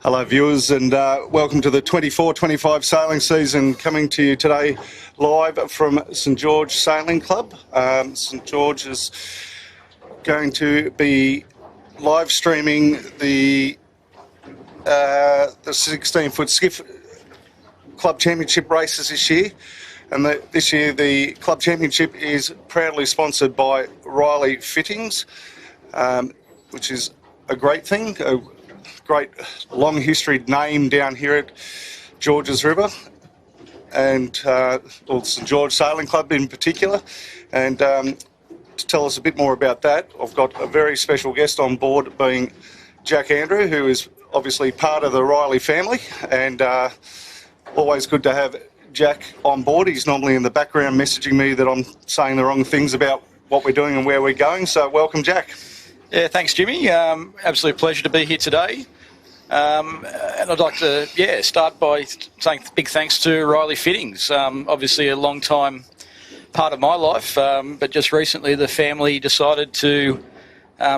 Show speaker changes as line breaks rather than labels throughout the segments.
Hello viewers, and welcome to the 24-25 sailing season, coming to you today live from St George Sailing Club. St George is going to be live streaming the 16-foot skiff club championship races this year, and this year the club championship is proudly sponsored by Riley Fittings, which is a great thing. Great long history name down here at Georges River, and St George Sailing Club in particular. And to tell us a bit more about that, I've got a very special guest on board, being Jack Andrew, who is obviously part of the Riley family, and always good to have Jack on board. He's normally in the background messaging me that I'm saying the wrong things about what we're doing and where we're going. So welcome, Jack.
Yeah, thanks, Jimmy. Absolute pleasure to be here today. And I'd like to, start by saying big thanks to Riley Fittings. Obviously a long time part of my life, but just recently the family decided to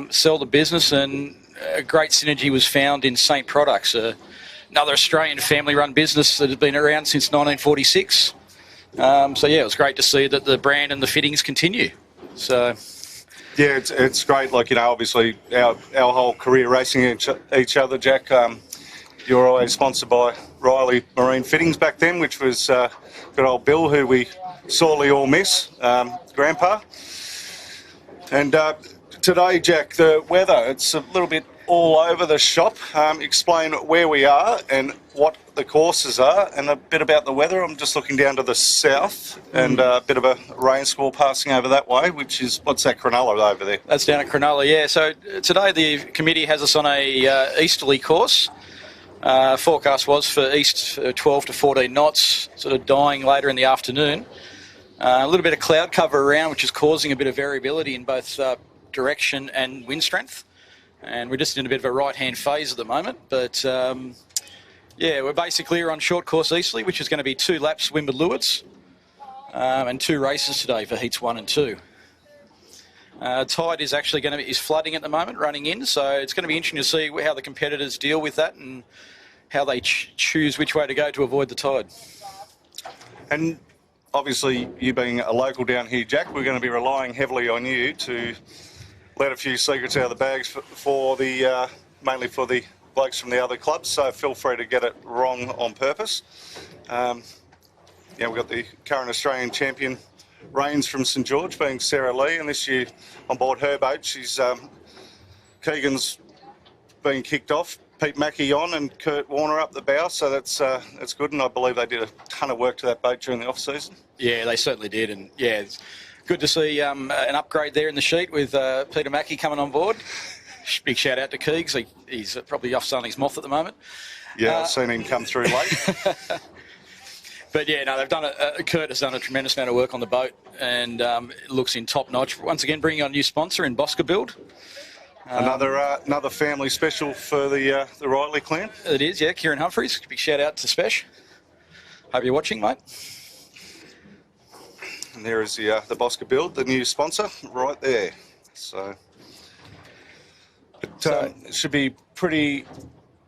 sell the business, and a great synergy was found in Saint Products, another Australian family-run business that has been around since 1946. It was great to see that the brand and the fittings continue. So.
Yeah, it's great. Like, obviously our whole career racing each other, Jack. You were always sponsored by Riley Marine Fittings back then, which was good old Bill, who we sorely all miss, Grandpa. And today, Jack, the weather, it's a little bit all over the shop. Explain where we are and what the courses are, and a bit about the weather. I'm just looking down to the south, and a bit of a rain squall passing over that way, which is, what's that, Cronulla over there?
That's down at Cronulla, yeah. So today the committee has us on a easterly course. Forecast was for east 12 to 14 knots, sort of dying later in the afternoon. A little bit of cloud cover around, which is causing a bit of variability in both direction and wind strength. And we're just in a bit of a right-hand phase at the moment, but we're basically on short course easterly, which is going to be 2 laps windward lewards, and 2 races today for heats 1 and 2. Tide is actually is flooding at the moment, running in, so it's going to be interesting to see how the competitors deal with that and how they choose which way to go to avoid the tide.
And obviously, you being a local down here, Jack, we're going to be relying heavily on you to let a few secrets out of the bags for the mainly for the blokes from the other clubs, so feel free to get it wrong on purpose. We've got the current Australian champion reigns from St George, being Sarah Lee, and this year on board her boat, she's Keegan's been kicked off, Pete Mackey on, and Kurt Warner up the bow, so that's good, and I believe they did a ton of work to that boat during the off season. Yeah,
they certainly did, and it's good to see an upgrade there in the sheet with Peter Mackey coming on board. Big shout out to Keegs. He's probably off sunning his moth at the moment.
Yeah, I've seen him come through late.
But they've done Kurt has done a tremendous amount of work on the boat, and it looks in top notch. Once again, bringing on a new sponsor in Bosca Build.
Another family special for the Riley clan.
It is, yeah. Kieran Humphreys. Big shout out to Spesh. Hope you're watching, mate.
And there is the Bosca Build, the new sponsor, right there. So it should be pretty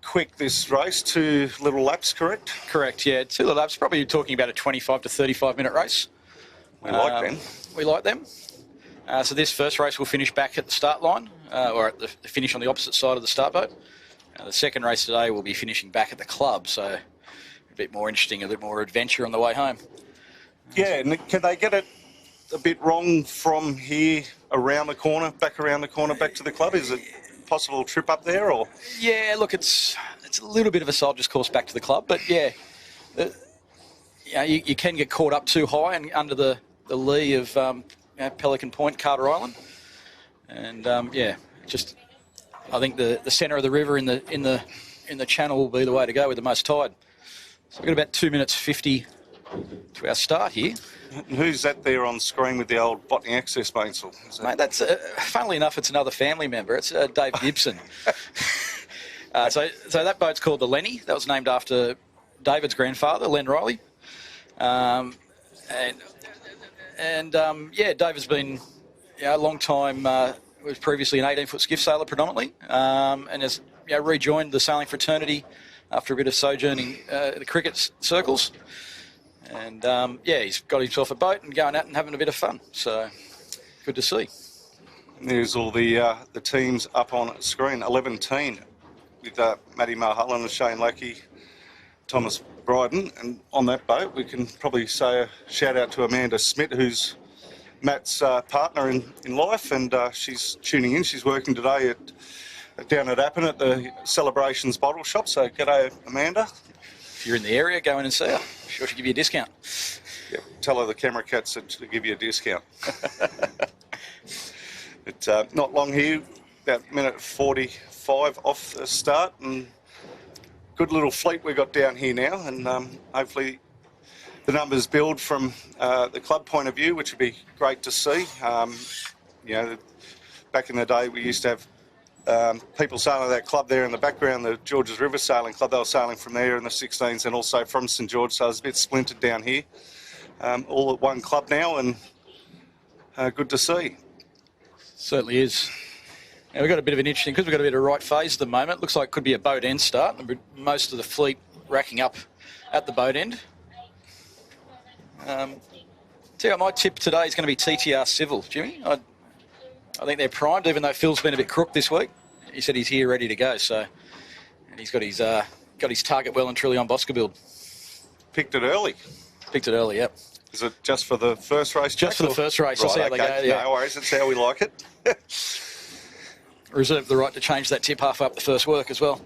quick, this race. 2 little laps, correct?
Correct, yeah. 2 little laps. Probably talking about a 25 to 35 minute race.
We like them.
We like them. So this first race will finish back at the start line, or at the finish on the opposite side of the start boat. The second race today will be finishing back at the club, so a bit more interesting, a bit more adventure on the way home.
Yeah, and can they get it a bit wrong from here around the corner, back around the corner, back to the club? Is it possible trip up there, or?
Yeah, look, it's a little bit of a soldier's course back to the club, but you can get caught up too high and under the lee of Pelican Point, Carter Island, and I think the centre of the river in the channel will be the way to go with the most tide. So we've got about 2 minutes 50 to our start here.
And who's that there on screen with the old Botany Access mainsail?
Mate, that's funnily enough, it's another family member. It's Dave Gibson. So that boat's called the Lenny. That was named after David's grandfather, Len Riley. Dave has been a long time. Was previously an 18-foot skiff sailor predominantly, and has rejoined the sailing fraternity after a bit of sojourning the cricket circles. And, he's got himself a boat and going out and having a bit of fun. So, good to see.
There's all the teams up on screen. 11 with Matty Mulholland and Shane Lackey, Thomas Bryden. And on that boat, we can probably say a shout out to Amanda Smith, who's Matt's partner in life, and she's tuning in. She's working today down at Appin at the Celebrations Bottle Shop. So, g'day, Amanda.
If you're in the area, go in and see her. Sure to give you a discount.
Yep. Tell her the camera cats to give you a discount. It's not long here, about minute 45 off the start, and good little fleet we've got down here now, and hopefully the numbers build from the club point of view, which would be great to see. Back in the day we used to have people sailing that club there in the background, the Georges River Sailing Club. They were sailing from there in the 16s and also from St George, so it's a bit splintered down here. All at one club now, and good to see.
Certainly is. And we've got a bit of an interesting, because we've got a bit of right phase at the moment. Looks like it could be a boat end start. Most of the fleet racking up at the boat end. My tip today is going to be TTR Civil, Jimmy. I think they're primed, even though Phil's been a bit crook this week. He said he's here ready to go, and he's got his target well and truly on Boscabuild.
Picked it early.
Yep.
Is it just for the first race?
Just for the first race.
Right,
I'll see how they go. Yeah.
No worries, that's how we like it.
Reserve the right to change that tip half up the first work as well.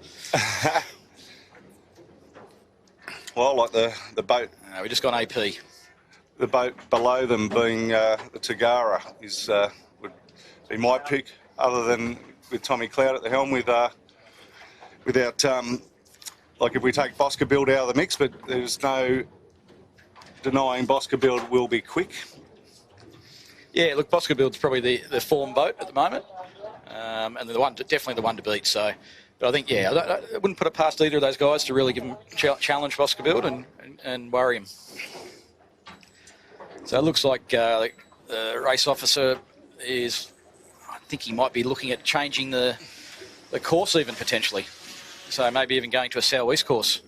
Well, like the boat.
We just got AP.
The boat below them being the Tagara is would be my pick, other than with Tommy Cloud at the helm, without if we take Boscabuild out of the mix, but there's no denying Boscabuild will be quick.
Yeah, look, Boscabuild's probably the form boat at the moment, and definitely the one to beat. So, but I think I wouldn't put it past either of those guys to really give them challenge Boscabuild and worry him. So it looks like the race officer is, I think he might be looking at changing the course even potentially. So maybe even going to a southeast course.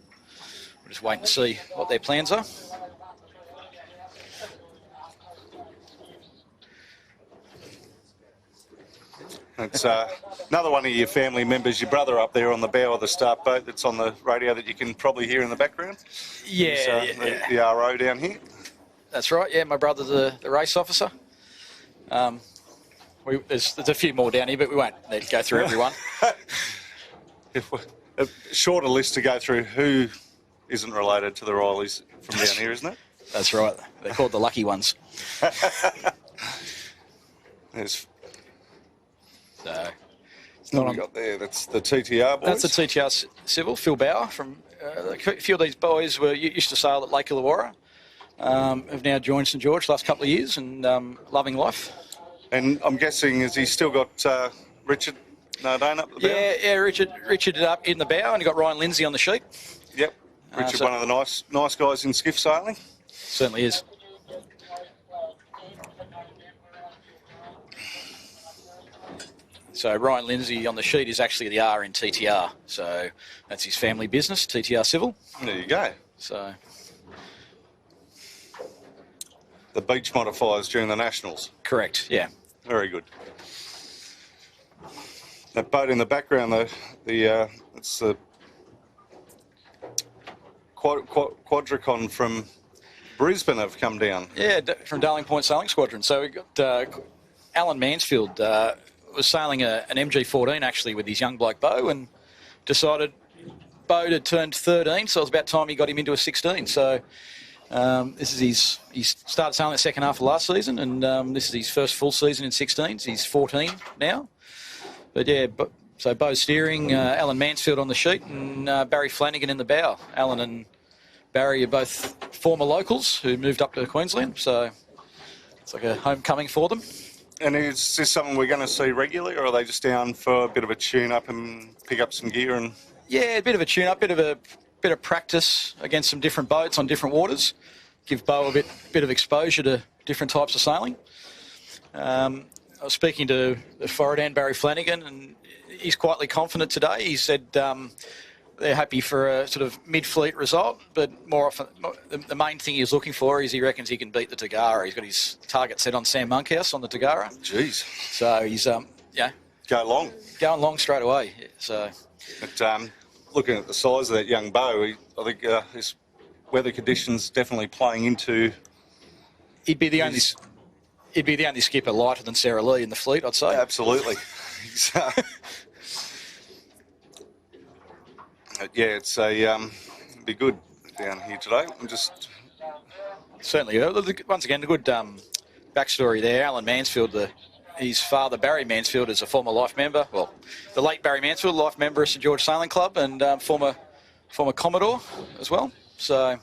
We'll just wait and see what their plans are.
It's another one of your family members, your brother up there on the bow of the start boat that's on the radio that you can probably hear in the background.
Yeah,
the RO down here.
That's right, yeah, my brother's the race officer. There's a few more down here, but we won't need to go through everyone.
A shorter list to go through. Who isn't related to the Rileys from down here, isn't it?
That's right. They're called the lucky ones.
There's...
So,
what have we got there? That's the TTR boys?
That's the TTR Civil, Phil Bauer. From a few of these boys used to sail at Lake Illawarra. Have now joined St George the last couple of years and loving life.
And I'm guessing, has he still got Richard Nardone up the bow?
Yeah, Richard up in the bow, and he got Ryan Lindsay on the sheet.
Yep, Richard, one of the nice guys in skiff sailing.
Certainly is. So Ryan Lindsay on the sheet is actually the R in TTR. So that's his family business, TTR Civil.
There you go.
So
the beach modifiers during the Nationals.
Correct, yeah.
Very good. That boat in the background, it's the Quadricon from Brisbane have come down.
Yeah, from Darling Point Sailing Squadron. So we got Alan Mansfield was sailing an MG14 actually with his young bloke Beau, and decided Beau had turned 13, so it was about time he got him into a 16. So this is he started sailing the second half of last season, and this is his first full season in 16s. He's 14 now. But yeah, so Beau steering, Alan Mansfield on the sheet, and Barry Flanagan in the bow. Alan and Barry are both former locals who moved up to Queensland, so it's like a homecoming for them.
And is this something we're going to see regularly, or are they just down for a bit of a tune-up and pick up some gear? And
yeah, a bit of a tune-up, bit of practice against some different boats on different waters. Give Beau a bit of exposure to different types of sailing. I was speaking to the Floridan, Barry Flanagan, and he's quietly confident today. He said they're happy for a sort of mid-fleet result, but more often the main thing he's looking for is he reckons he can beat the Tagara. He's got his target set on Sam Monkhouse on the Tagara.
Jeez.
So he's
Going
long straight away. So,
but looking at the size of that young bow, I think his weather conditions definitely playing into.
He'd be the only skipper lighter than Sarah Lee in the fleet, I'd say.
Absolutely. Yeah, it's be good down here today. I'm just
certainly once again a good backstory there. Alan Mansfield, his father Barry Mansfield is a former life member. Well, the late Barry Mansfield, life member of St George Sailing Club and former Commodore as well. So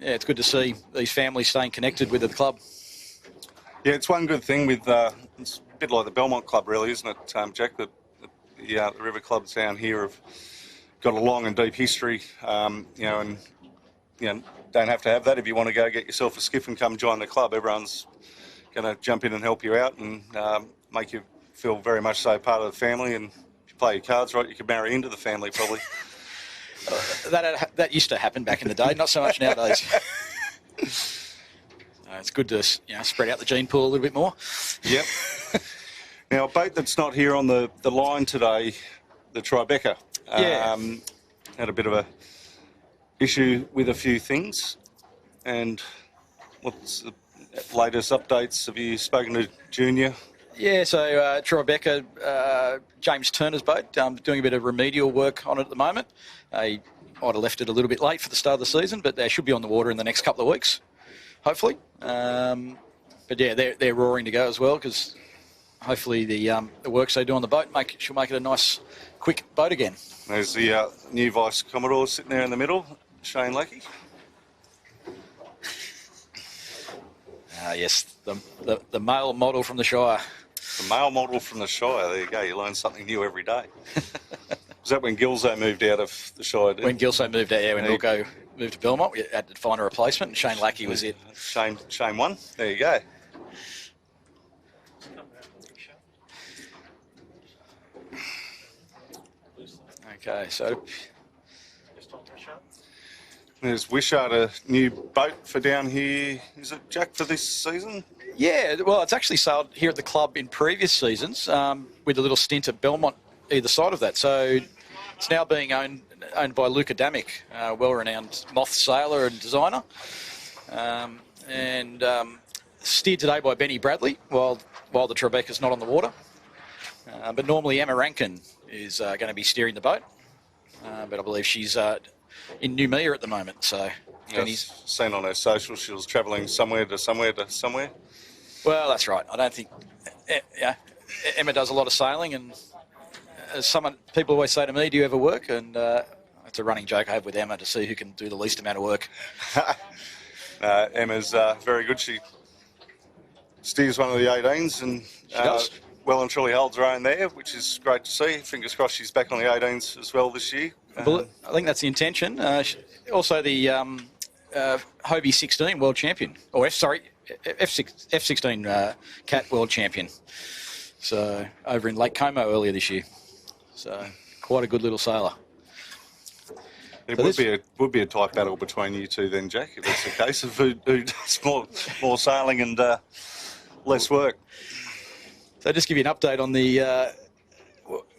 yeah, it's good to see these families staying connected with the club.
Yeah, it's one good thing with it's a bit like the Belmont Club, really, isn't it, Jack? The river clubs down here have got a long and deep history, and don't have to have that if you want to go get yourself a skiff and come join the club. Everyone's going to jump in and help you out and make you feel very much so part of the family. And if you play your cards right, you can marry into the family probably.
That used to happen back in the day, not so much nowadays. It's good to spread out the gene pool a little bit more.
Yep. Now, a boat that's not here on the line today, the Tribeca, had a bit of a issue with a few things. And what's the latest updates? Have you spoken to Junior?
Yeah, so Tribeca, James Turner's boat, doing a bit of remedial work on it at the moment. He might have left it a little bit late for the start of the season, but they should be on the water in the next couple of weeks, hopefully. But yeah, they're roaring to go as well because hopefully the works they do on the boat should make it a nice, quick boat again.
There's the new Vice Commodore sitting there in the middle, Shane Lackey.
Yes, the male model from the Shire.
The male model from the Shire. There you go. You learn something new every day. Was that when Gilzo moved out of the Shire?
When Gilzo moved out, when Wilco moved to Belmont, we had to find a replacement, and Shane Lackey was it.
Shane won. There you go.
Okay, so
there's Wishart, a new boat for down here. Is it, Jack, for this season?
Yeah, well, it's actually sailed here at the club in previous seasons with a little stint at Belmont either side of that. So it's now being owned by Luke Adamic, well-renowned moth sailor and designer, and steered today by Benny Bradley while the Tribeca's not on the water. But normally Emma Rankin is going to be steering the boat, but I believe she's in Noumea at the moment. So
Benny's seen on her social she was travelling somewhere to somewhere to somewhere.
Well, that's right. I don't think Emma does a lot of sailing, and as people always say to me, "Do you ever work?" And it's a running joke I have with Emma to see who can do the least amount of work.
Emma's very good. She steers one of the 18s and
she does.
Well and truly holds her own there, which is great to see. Fingers crossed she's back on the 18s as well this year.
I think that's the intention. Also the Hobie 16 world champion, or F16 Cat world champion. So over in Lake Como earlier this year. So quite a good little sailor.
It would be a tight battle between you two then, Jack, if that's the case of who does more sailing and less work.
So just give you an update on the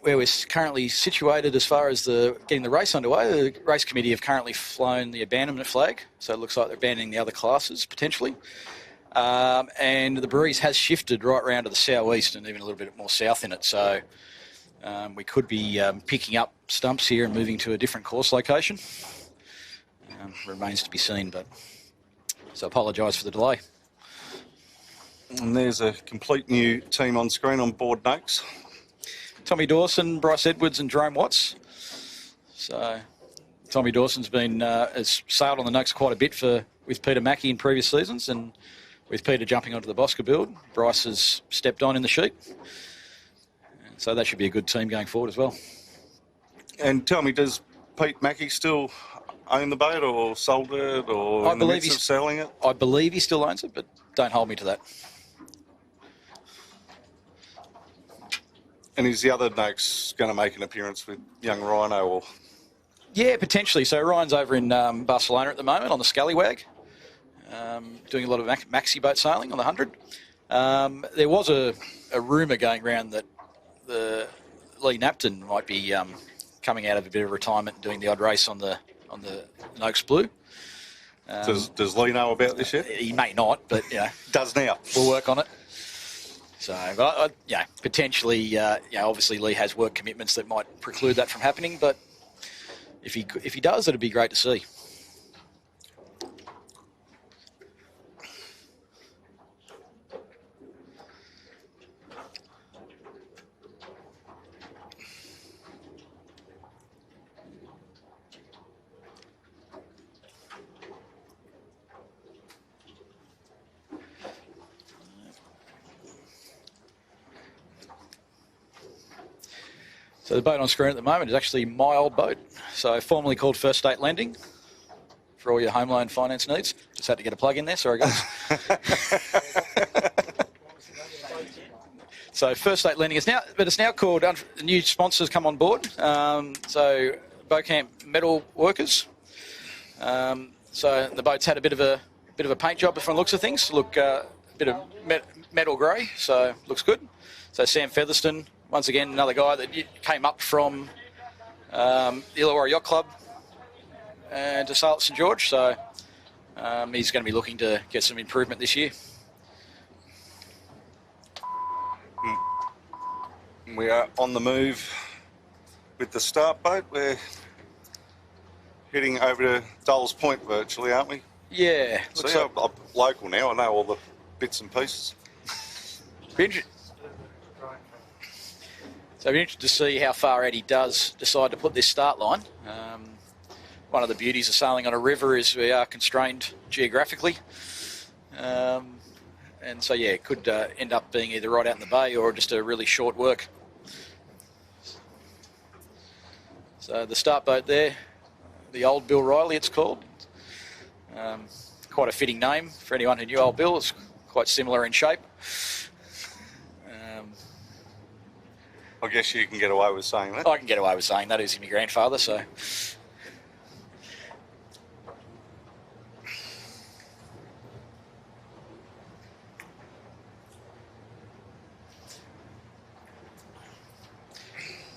where we're currently situated as far as getting the race underway. The race committee have currently flown the abandonment flag, so it looks like they're abandoning the other classes potentially. And the breeze has shifted right round to the southeast and even a little bit more south in it. So we could be picking up stumps here and moving to a different course location. Remains to be seen, but so apologise for the delay.
And there's a complete new team on screen on board Noakes.
Tommy Dawson, Bryce Edwards and Jerome Watts. So Tommy Dawson's has sailed on the Noakes quite a bit with Peter Mackey in previous seasons, and with Peter jumping onto the Bosca build, Bryce has stepped on in the sheet. And so that should be a good team going forward as well.
And tell me, does Pete Mackey still own the boat or sold it or in the midst of selling it?
I believe he still owns it, but don't hold me to that.
And is the other Noakes going to make an appearance with young Rhino? Or
Yeah, potentially. So Ryan's over in Barcelona at the moment on the Scallywag, doing a lot of maxi boat sailing on the 100. There was a rumour going around that the Lee Napton might be coming out of a bit of retirement and doing the odd race on the Noakes Blue.
does Lee know about this yet?
He may not, but
Does now.
we'll work on it. So, but potentially, obviously Lee has work commitments that might preclude that from happening. But if he does, it'd be great to see. So the boat on screen at the moment is actually my old boat. So formerly called First State Lending for all your home loan finance needs. Just had to get a plug in there. Sorry, guys. So First State Lending is now called, new sponsors come on board. So Bocamp Metal Workers. So the boat's had a bit of a paint job from the looks of things. Look, a bit of metal grey, so looks good. So Sam Featherston, once again, another guy that came up from the Illawarra Yacht Club and to sail at St George. So he's going to be looking to get some improvement this year.
We are on the move with the start boat. We're heading over to Dulles Point virtually, aren't we?
Yeah.
So I'm local now. I know all the bits and pieces.
So it'll be interesting to see how far Eddie does decide to put this start line. One of the beauties of sailing on a river is we are constrained geographically. And so, it could end up being either right out in the bay or just a really short work. So the start boat there, the Old Bill Riley it's called. Quite a fitting name for anyone who knew Old Bill. It's quite similar in shape.
I guess you can get away with saying that.
I can get away with saying that. He's my grandfather, so.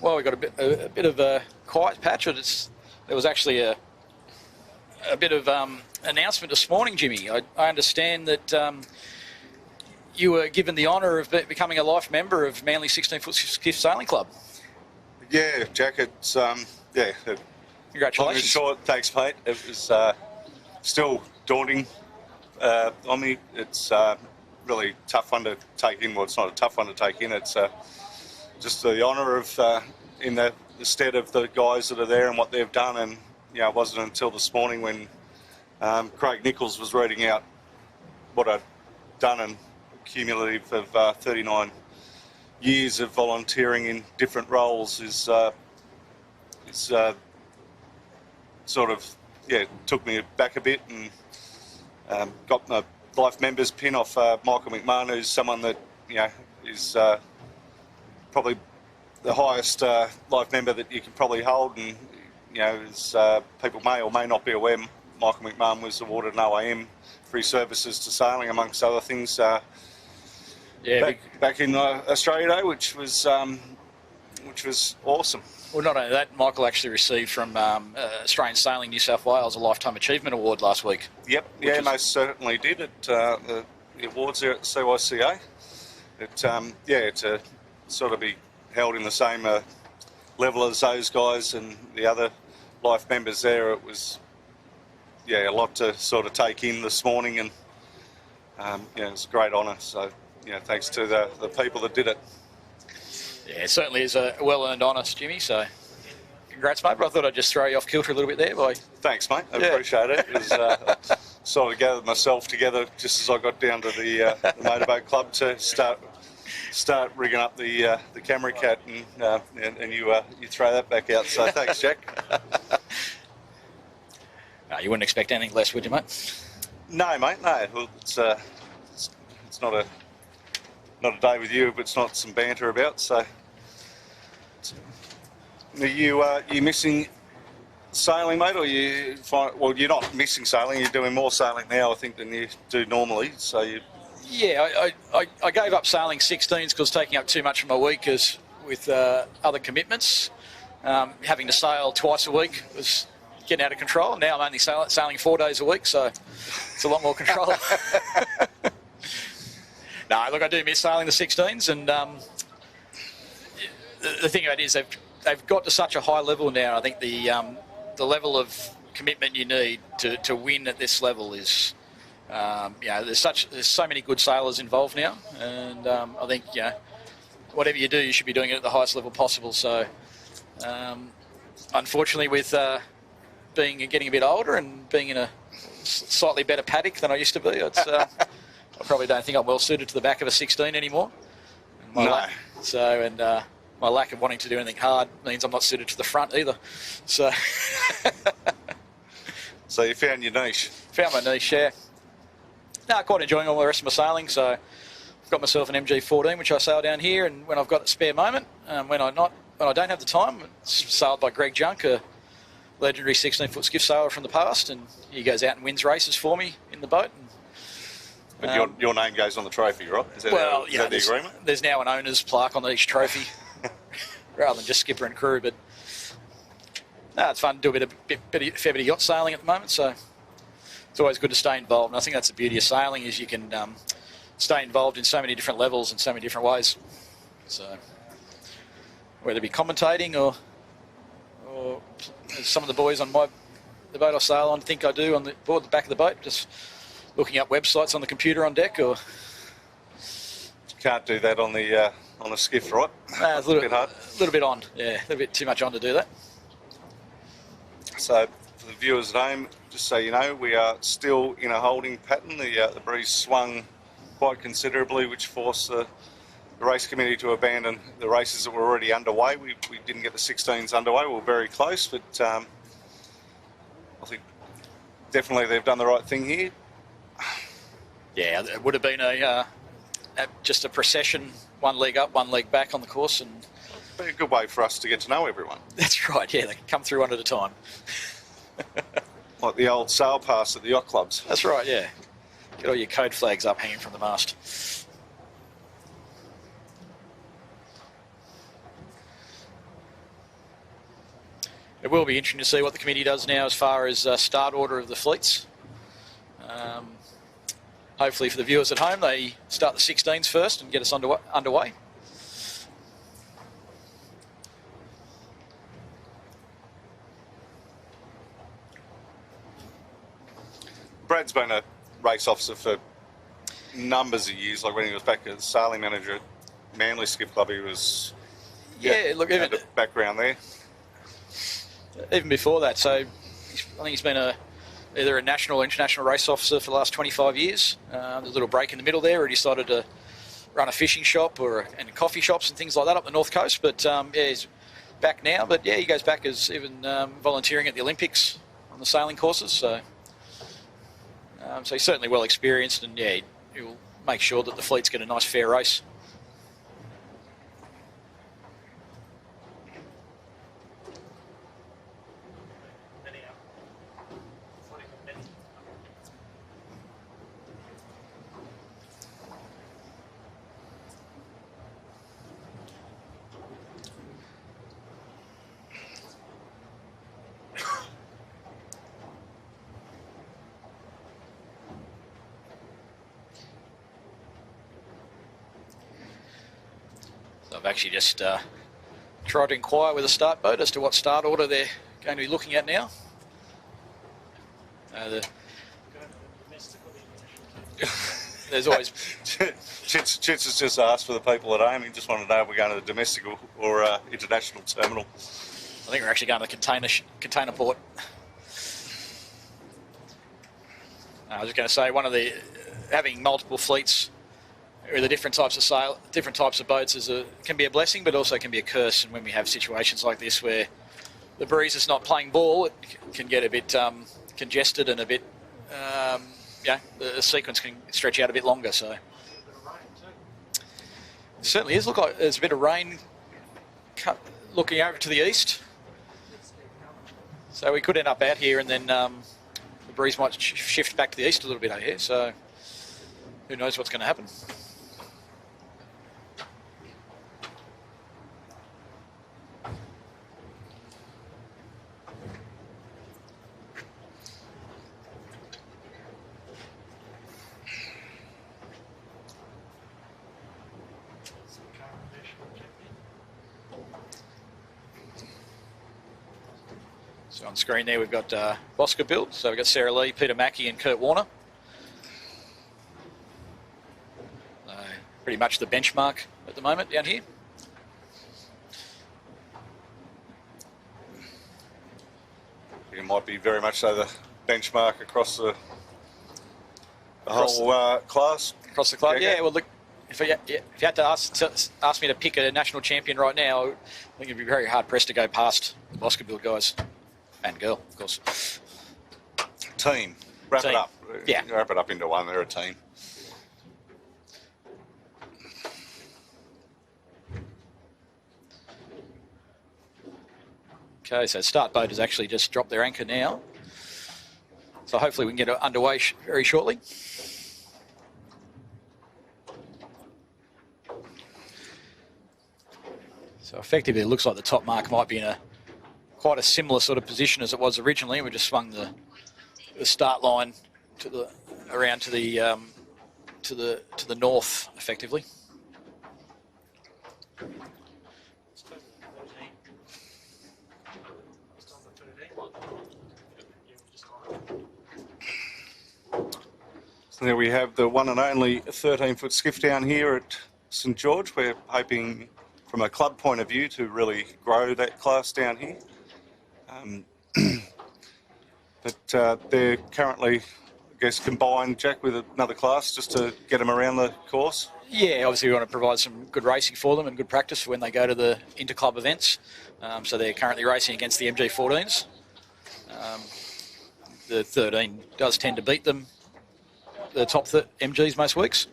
Well, we've got a bit of a quiet patch. There was actually a bit of announcement this morning, Jimmy. I understand that you were given the honour of becoming a life member of Manly 16-foot skiff sailing club.
Yeah, Jack. It's
Congratulations.
Long and short, thanks, mate. It was still daunting on me. It's really tough one to take in. Well, it's not a tough one to take in. It's just the honour of in the stead of the guys that are there and what they've done. And it wasn't until this morning when Craig Nichols was reading out what I'd done and cumulative of 39 years of volunteering in different roles is sort of took me back a bit, and got my life members pin off Michael McMahon, who's someone that is probably the highest life member that you could probably hold, and as people may or may not be aware, Michael McMahon was awarded an OAM for his services to sailing, amongst other things. Back in Australia Day, which was awesome.
Well, not only that, Michael actually received from Australian Sailing New South Wales a Lifetime Achievement Award last week.
Yep, most certainly did at the awards there at the CYCA. To sort of be held in the same level as those guys and the other life members there, it was a lot to sort of take in this morning, and it was a great honour. So. Thanks to the people that did it. Yeah,
it certainly is a well-earned honour, Jimmy, so congrats, mate. But I thought I'd just throw you off kilter a little bit there.
Thanks, mate. I appreciate it. It was, sort of gathered myself together just as I got down to the motorboat club to start rigging up the camera cat, and you throw that back out. So thanks, Jack.
No, you wouldn't expect anything less, would you, mate?
No, mate, no. Well, it's not a day with you if it's not some banter about, so Are you missing sailing, mate, or well, you're not missing sailing. You're doing more sailing now, I think, than you do normally. So you.
Yeah, I gave up sailing 16s because taking up too much of my week with other commitments. Having to sail twice a week was getting out of control. Now I'm only sailing 4 days a week, so it's a lot more control. No, look, I do miss sailing the 16s, and the thing about it is they've got to such a high level now. I think the level of commitment you need to win at this level is, there's so many good sailors involved now, and I think whatever you do, you should be doing it at the highest level possible. So, unfortunately, with getting a bit older and being in a slightly better paddock than I used to be, I probably don't think I'm well suited to the back of a 16 anymore. My lack of wanting to do anything hard means I'm not suited to the front either. So,
so you found your niche.
Found my niche, yeah. No, quite enjoying all the rest of my sailing. So, I've got myself an MG14, which I sail down here, and when I've got a spare moment, when I don't have the time, it's sailed by Greg Junk, a legendary 16-foot skiff sailor from the past, and he goes out and wins races for me in the boat.
But your name goes on the trophy, right? Is that the agreement?
There's now an owner's plaque on each trophy, rather than just skipper and crew. But no, it's fun to do a fair bit of yacht sailing at the moment, so it's always good to stay involved. And I think that's the beauty of sailing, is you can stay involved in so many different levels and so many different ways. So whether it be commentating or as some of the boys on the boat I sail on think I do on the back of the boat, just looking up websites on the computer on deck, or
you can't do that on the skiff, right?
It's a little bit hard. A little bit on, yeah, a little bit too much on to do that.
So for the viewers at home, just so you know, we are still in a holding pattern. The breeze swung quite considerably, which forced the race committee to abandon the races that were already underway. We didn't get the 16s underway. We were very close, but I think definitely they've done the right thing here.
Yeah, it would have been just a procession, one leg up, one leg back on the course, and
it'd be a good way for us to get to know everyone.
That's right. Yeah, they can come through one at a time,
like the old sail pass at the yacht clubs.
That's right. Yeah, get all your code flags up hanging from the mast. It will be interesting to see what the committee does now as far as start order of the fleets. Hopefully for the viewers at home, they start the 16s first and get us underway.
Brad's been a race officer for numbers of years. Like when he was back as sailing manager at Manly Skiff Club, he was
look,
had a background there.
Even before that, so I think he's been either a national or international race officer for the last 25 years. There's a little break in the middle there where he decided to run a fishing shop and coffee shops and things like that up the North Coast. But he's back now. But yeah, he goes back as even volunteering at the Olympics on the sailing courses. So he's certainly well experienced, and yeah, he'll make sure that the fleets get a nice fair race. I've actually just tried to inquire with the start boat as to what start order they're going to be looking at now. There's always...
Chits has just asked for the people at home. He just wanted to know if we're going to the domestic or international terminal.
I think we're actually going to the container port. I was just going to say, having multiple fleets with the different types of boats can be a blessing, but also can be a curse. And when we have situations like this where the breeze is not playing ball, it can get a bit congested and a bit, the sequence can stretch out a bit longer. So it certainly is. Look like there's a bit of rain looking over to the east. So we could end up out here, and then the breeze might shift back to the east a little bit out here. So who knows what's going to happen. So on screen there we've got Bosca build. So we've got Sarah Lee, Peter Mackey and Kurt Warner. Pretty much the benchmark at the moment down here.
It might be very much so the benchmark across the whole class.
Across the club, yeah. Well, look, if you had to ask me to pick a national champion right now, I think it'd be very hard pressed to go past the Bosca build guys. And girl, of course.
Team. Wrap it up.
Yeah.
Wrap it up into one. They're a team.
Okay, so Start Boat has actually just dropped their anchor now. So hopefully we can get it underway very shortly. So effectively it looks like the top mark might be in quite a similar sort of position as it was originally. We just swung the start line around to the north effectively.
So there we have the one and only 13-foot skiff down here at St George. We're hoping from a club point of view to really grow that class down here. But they're currently, I guess, combined, Jack, with another class just to get them around the course.
Yeah, obviously we want to provide some good racing for them and good practice for when they go to the inter-club events. So they're currently racing against the MG14s. The 13 does tend to beat them, the top MGs most weeks,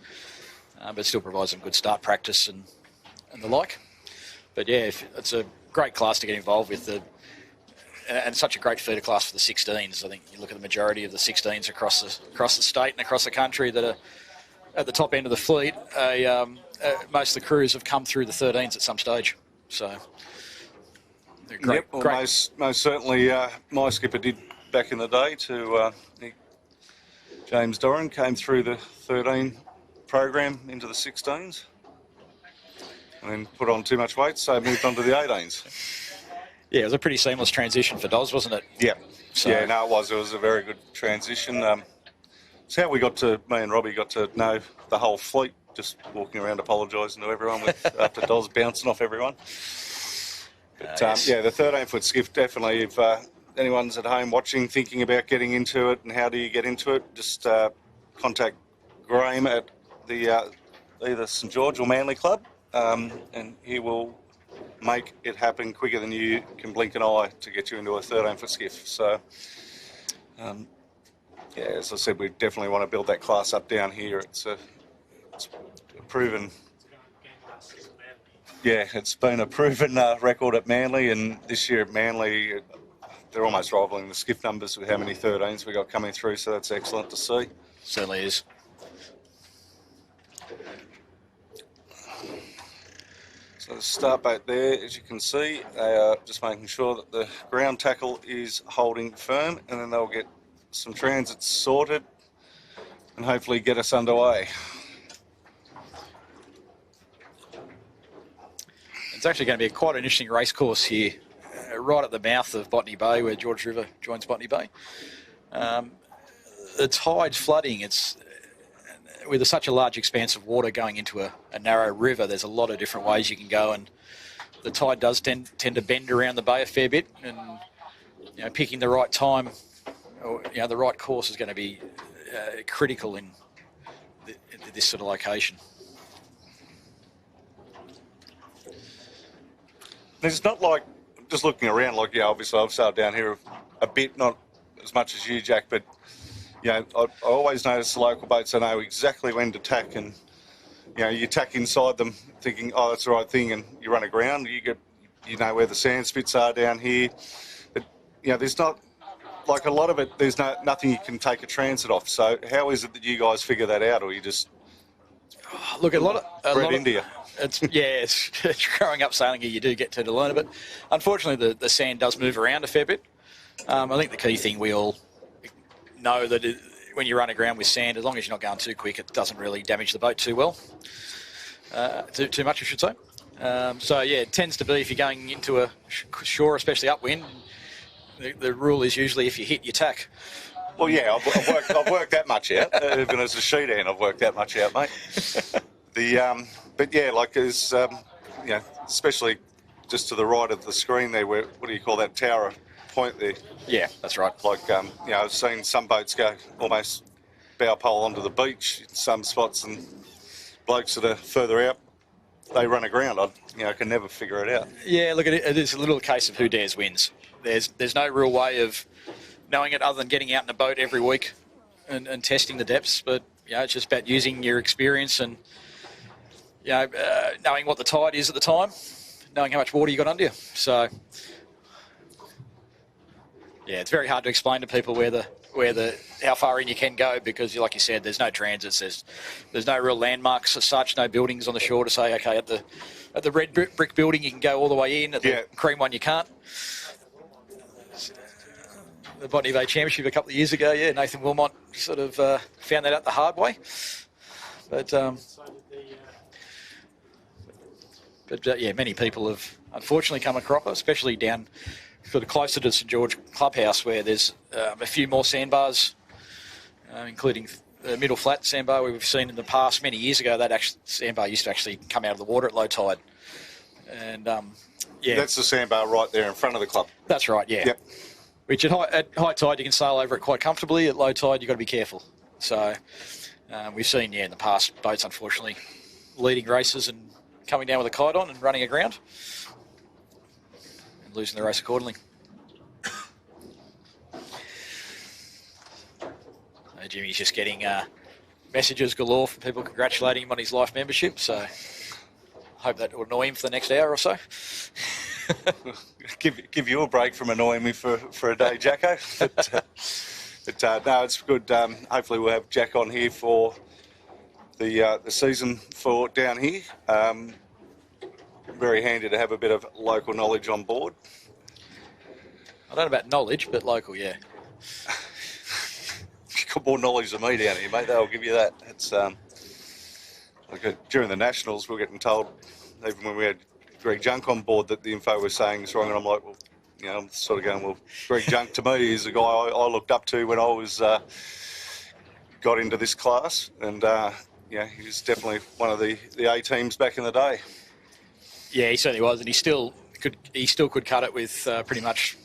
but still provides some good start practice and the like. But yeah, it's a great class to get involved with, and such a great feeder class for the 16s. I think you look at the majority of the 16s across the state and across the country that are at the top end of the fleet. Most of the crews have come through the 13s at some stage. So they're great.
Yep, well,
great.
Most certainly my skipper did back in the day James Doran came through the 13 program into the 16s and then put on too much weight, so moved on to the 18s.
Yeah, it was a pretty seamless transition for Doz, wasn't it?
Yeah.
So,
yeah, no, it was. It was a very good transition. It's how me and Robbie got to know the whole fleet, just walking around apologising to everyone after Doz bouncing off everyone. But
yes.
yeah, the 13-foot skiff, definitely, if anyone's at home watching, thinking about getting into it and how do you get into it, just contact Graham at the either St George or Manly Club, and he will make it happen quicker than you can blink an eye to get you into a 13-foot skiff. So, yeah, as I said, we definitely want to build that class up down here. It's a proven... Yeah, it's been a proven record at Manly, and this year at Manly, they're almost rivaling the skiff numbers with how many 13s we got coming through, so that's excellent to see.
Certainly is.
So the start boat there, as you can see, they are just making sure that the ground tackle is holding firm, and then they'll get some transits sorted and hopefully get us underway.
It's actually going to be quite an interesting race course here, right at the mouth of Botany Bay, where George River joins Botany Bay. The tide's flooding. It's with such a large expanse of water going into a narrow river, there's a lot of different ways you can go, and the tide does tend to bend around the bay a fair bit, and picking the right time or the right course is going to be critical in this sort of location.
It's not like just looking around, like, obviously I've sailed down here a bit, not as much as you, Jack, but I always notice the local boats, I know exactly when to tack, and you tack inside them thinking, oh, that's the right thing, and you run aground. You know where the sand spits are down here. But there's not, like a lot of it, there's nothing you can take a transit off. So how is it that you guys figure that out, or you just
Look, a lot of
India?
It's growing up sailing here, you do get to learn a bit. Unfortunately, the sand does move around a fair bit. I think the key thing, we all know that when you run aground with sand, as long as you're not going too quick, it doesn't really damage the boat too well. Too much, I should say. It tends to be if you're going into a shore, especially upwind, the rule is usually if you hit your tack.
Well, yeah, I've worked that much out. Even as a sheet hand, I've worked that much out, mate. But yeah, like as especially just to the right of the screen there, where what do you call that tower point there?
Yeah, that's right.
Like I've seen some boats go almost bow pole onto the beach in some spots, and blokes that are further out, they run aground. I can never figure it out.
Yeah, look, it is a little case of who dares wins. There's no real way of knowing it other than getting out in a boat every week and testing the depths. But it's just about using your experience and knowing what the tide is at the time, knowing how much water you got under you. So yeah, it's very hard to explain to people how far in you can go, because like you said, there's no transits, there's no real landmarks as such, no buildings on the shore to say, okay, at the red brick building you can go all the way in, at the cream one you can't. The Botany Bay Championship a couple of years ago, Nathan Wilmot sort of found that out the hard way. But many people have unfortunately come across it, especially down sort of closer to St George Clubhouse, where there's a few more sandbars, including the middle flat sandbar we've seen in the past. Many years ago, that sandbar used to actually come out of the water at low tide. And
that's the sandbar right there in front of the club.
That's right, yeah. Yep. Which at high tide you can sail over it quite comfortably. At low tide you've got to be careful. So we've seen in the past boats unfortunately leading races and coming down with a kite on and running aground and losing the race accordingly. Jimmy's just getting messages galore from people congratulating him on his life membership, so hope that will annoy him for the next hour or so.
give you a break from annoying me for a day, Jacko. But no, it's good. Hopefully we'll have Jack on here for the season for down here. Very handy to have a bit of local knowledge on board.
I don't know about knowledge, but local, yeah.
You've got more knowledge than me down here, mate. They'll give you that. It's during the Nationals, we're getting told, even when we had Greg Junk on board, that the info was saying it's wrong, and I'm like, well, I'm sort of going, well, Greg Junk to me is the guy I looked up to when I was got into this class, and he was definitely one of the A teams back in the day.
Yeah, he certainly was, and he still could cut it with pretty much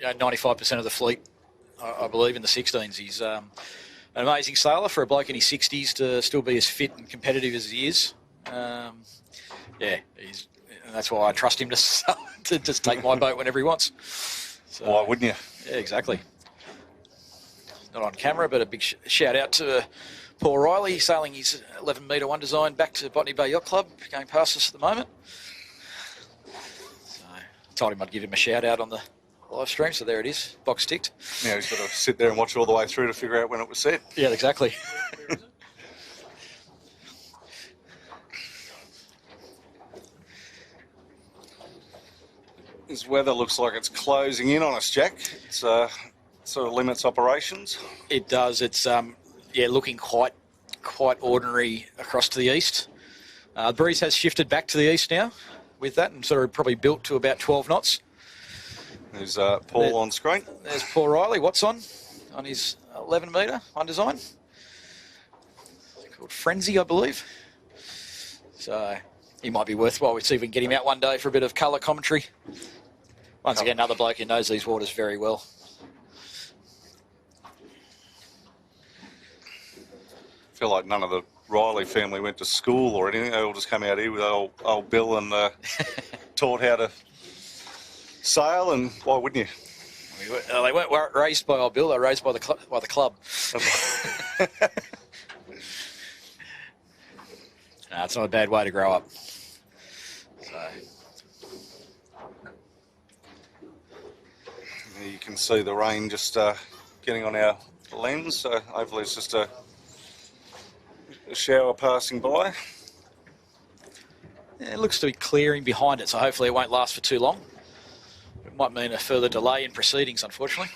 95% of the fleet, I believe, in the 16s. He's an amazing sailor for a bloke in his 60s to still be as fit and competitive as he is. And that's why I trust him to just take my boat whenever he wants. So,
why wouldn't you?
Yeah, exactly. Not on camera, but a big shout out to Paul Riley, sailing his 11-metre one design back to Botany Bay Yacht Club, going past us at the moment. So I told him I'd give him a shout out on the live stream, so there it is, box ticked.
Yeah, he's got to sit there and watch it all the way through to figure out when it was said.
Yeah, exactly.
This weather looks like it's closing in on us, Jack. It's sort of limits operations.
It does. It's looking quite ordinary across to the east. The breeze has shifted back to the east now with that, and sort of probably built to about 12 knots.
There's Paul on screen.
There's Paul Riley. What's on his 11-metre one design? It's called Frenzy, I believe. So he might be worthwhile. We'll see if we can get him out one day for a bit of colour commentary. Once again, another bloke who knows these waters very well.
I feel like none of the Riley family went to school or anything. They all just come out here with old Bill and taught how to sail, and why wouldn't you?
They weren't raised by old Bill, they were raised by the club. No, it's not a bad way to grow up. So
you can see the rain just getting on our lens, so hopefully it's just a shower passing by.
Yeah, it looks to be clearing behind it, so hopefully it won't last for too long. It might mean a further delay in proceedings, unfortunately.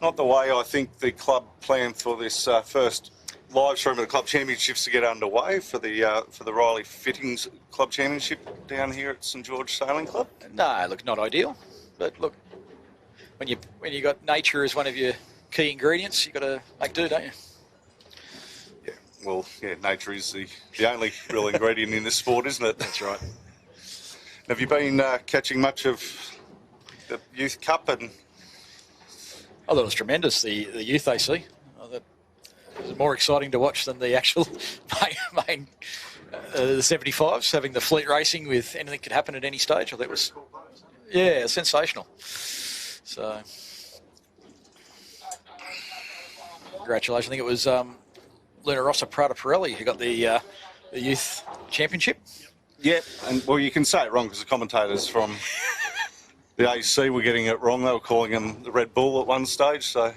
Not the way I think the club planned for this first live stream of the club championships to get underway for the Riley Fittings Club Championship down here at St George Sailing Club.
No, look, not ideal. But look, when you got nature as one of your key ingredients, you got to make do, don't you?
Yeah, well, yeah, nature is the only real ingredient in this sport, isn't it?
That's right.
Have you been catching much of the Youth Cup? And
I thought it was tremendous, the youth they see. I thought it was more exciting to watch than the actual main the 75s, having the fleet racing with anything could happen at any stage. I thought it was, yeah, sensational. So, congratulations. I think it was Luna Rossa Prada Pirelli who got the youth championship.
yeah, and well, you can say it wrong because the commentators from the AC were getting it wrong. They were calling him the Red Bull at one stage, so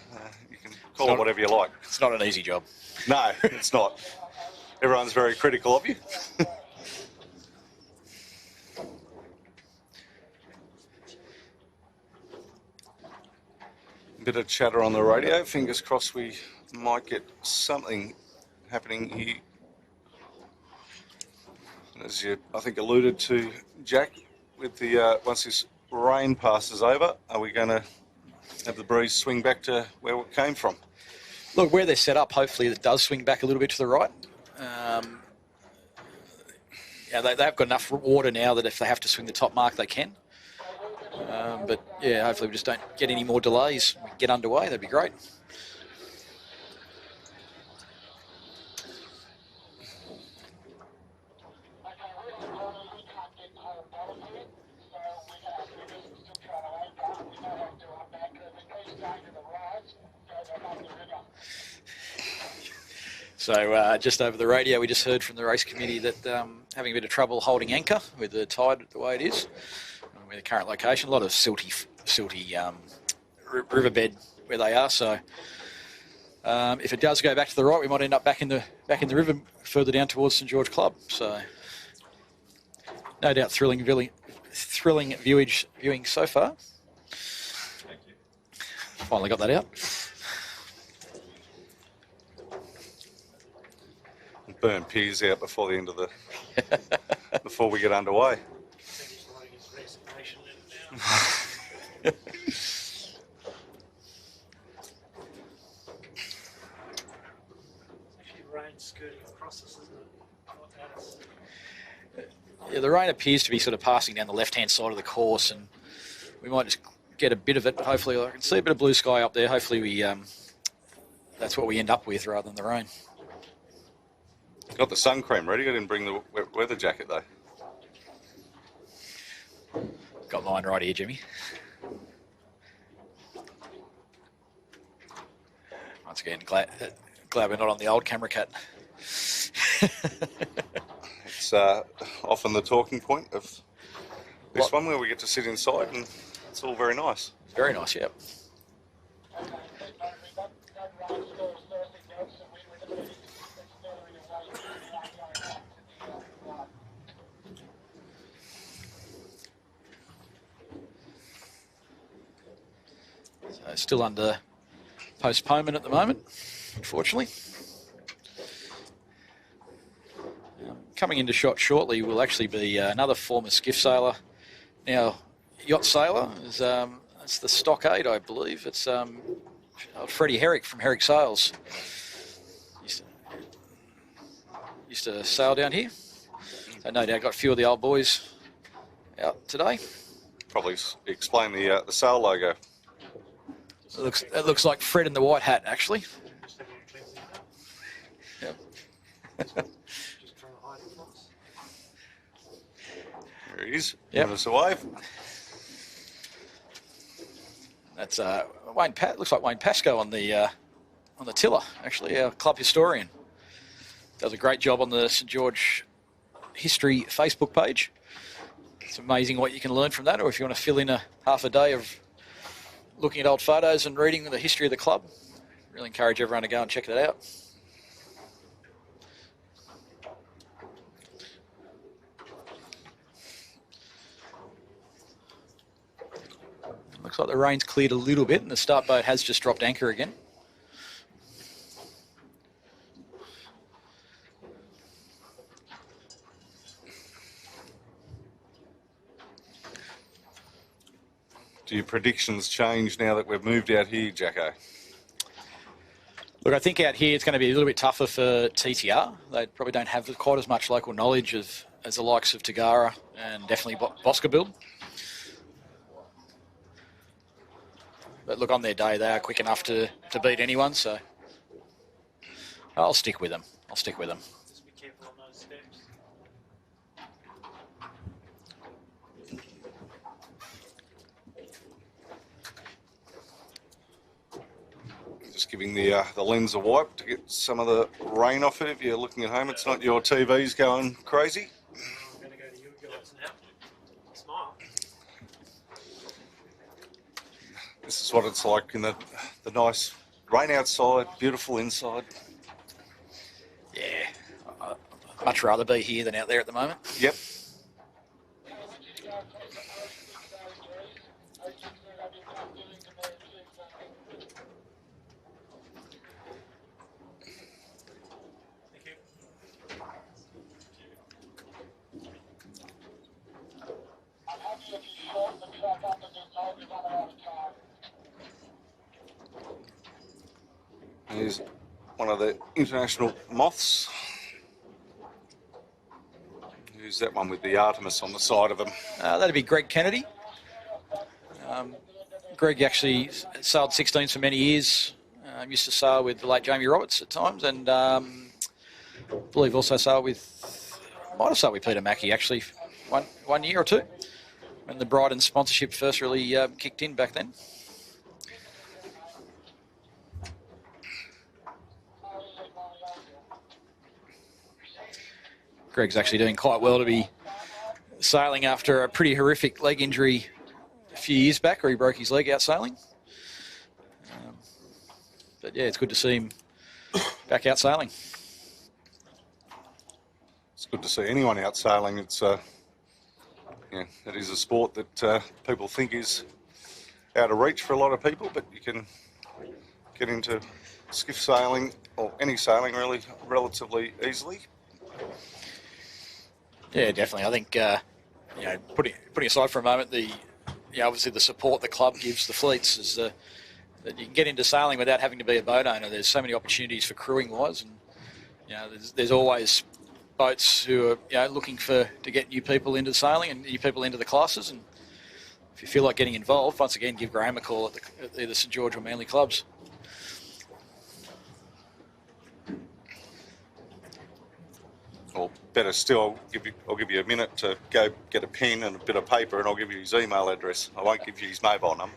you can call it whatever you like.
It's not an easy job.
No, it's not. Everyone's very critical of you. Bit of chatter on the radio. Fingers crossed we might get something happening here. As you, I think, alluded to, Jack, with the once this rain passes over, are we going to have the breeze swing back to where it came from?
Look, where they're set up, hopefully it does swing back a little bit to the right. Yeah, they've got enough water now that if they have to swing the top mark, they can. But yeah, hopefully we just don't get any more delays. We can get underway, that'd be great. So just over the radio, we just heard from the race committee that having a bit of trouble holding anchor with the tide the way it is, with the current location. A lot of silty riverbed where they are. So if it does go back to the right, we might end up back in the river further down towards St George Club. So no doubt thrilling viewing so far.
Thank you.
Finally got that out.
Burn peas out before the end of the before we get underway.
Yeah, the rain appears to be sort of passing down the left-hand side of the course, and we might just get a bit of it. Hopefully, I can see a bit of blue sky up there. Hopefully, we that's what we end up with rather than the rain.
Got the sun cream ready. I didn't bring the weather jacket though.
Got mine right here, Jimmy. Once again, glad we're not on the old camera cat.
It's often the talking point of this one where we get to sit inside and it's all very nice.
Very nice, yeah. So still under postponement at the moment, unfortunately. Coming into shot shortly will actually be another former skiff sailor, now yacht sailor. It's the Stockade, I believe. It's Freddie Herrick from Herrick Sails. Used to sail down here. So no doubt got a few of the old boys out today.
Probably explain the sail logo.
It looks like Fred in the white hat, actually. Yep.
There he is.
Yep.
Giving us a wave.
That's Wayne. Looks like Wayne Pascoe on the tiller. Actually, our club historian does a great job on the St George History Facebook page. it's amazing what you can learn from that. Or if you want to fill in a half a day of looking at old photos and reading the history of the club, really encourage everyone to go and check it out. Looks like the rain's cleared a little bit and the start boat has just dropped anchor again.
Do your predictions change now that we've moved out here, Jacko?
Look, I think out here it's going to be a little bit tougher for TTR. They probably don't have quite as much local knowledge as the likes of Tagara and definitely Boscabill. But look, on their day, they are quick enough to beat anyone, so I'll stick with them. Just be
careful on those steps.
Just giving the lens a wipe to get some of the rain off it. If you're looking at home, it's not your TV's going crazy.
I'm going to go to you guys now. Smile.
This is what it's like in the nice rain outside, beautiful inside.
Yeah, I'd much rather be here than out there at the moment.
Yep.
Thank you.
Here's one of the international moths. Who's that one with the Artemis on the side of him?
That'd be Greg Kennedy. Greg actually sailed 16s for many years. Used to sail with the late Jamie Roberts at times, and I believe also might have sailed with Peter Mackey actually one year or two when the Brighton sponsorship first really kicked in back then. Greg's actually doing quite well to be sailing after a pretty horrific leg injury a few years back, where he broke his leg out sailing. But yeah, it's good to see him back out sailing.
It's good to see anyone out sailing. It is a sport that people think is out of reach for a lot of people, but you can get into skiff sailing or any sailing really relatively easily.
Yeah, definitely. I think putting aside for a moment obviously the support the club gives the fleets is that you can get into sailing without having to be a boat owner. There's so many opportunities for crewing wise, and there's always boats who are looking to get new people into sailing and new people into the classes. And if you feel like getting involved, once again, give Graham a call at either St George or Manly clubs.
Or better still, I'll give you a minute to go get a pen and a bit of paper, and I'll give you his email address. I won't give you his mobile number.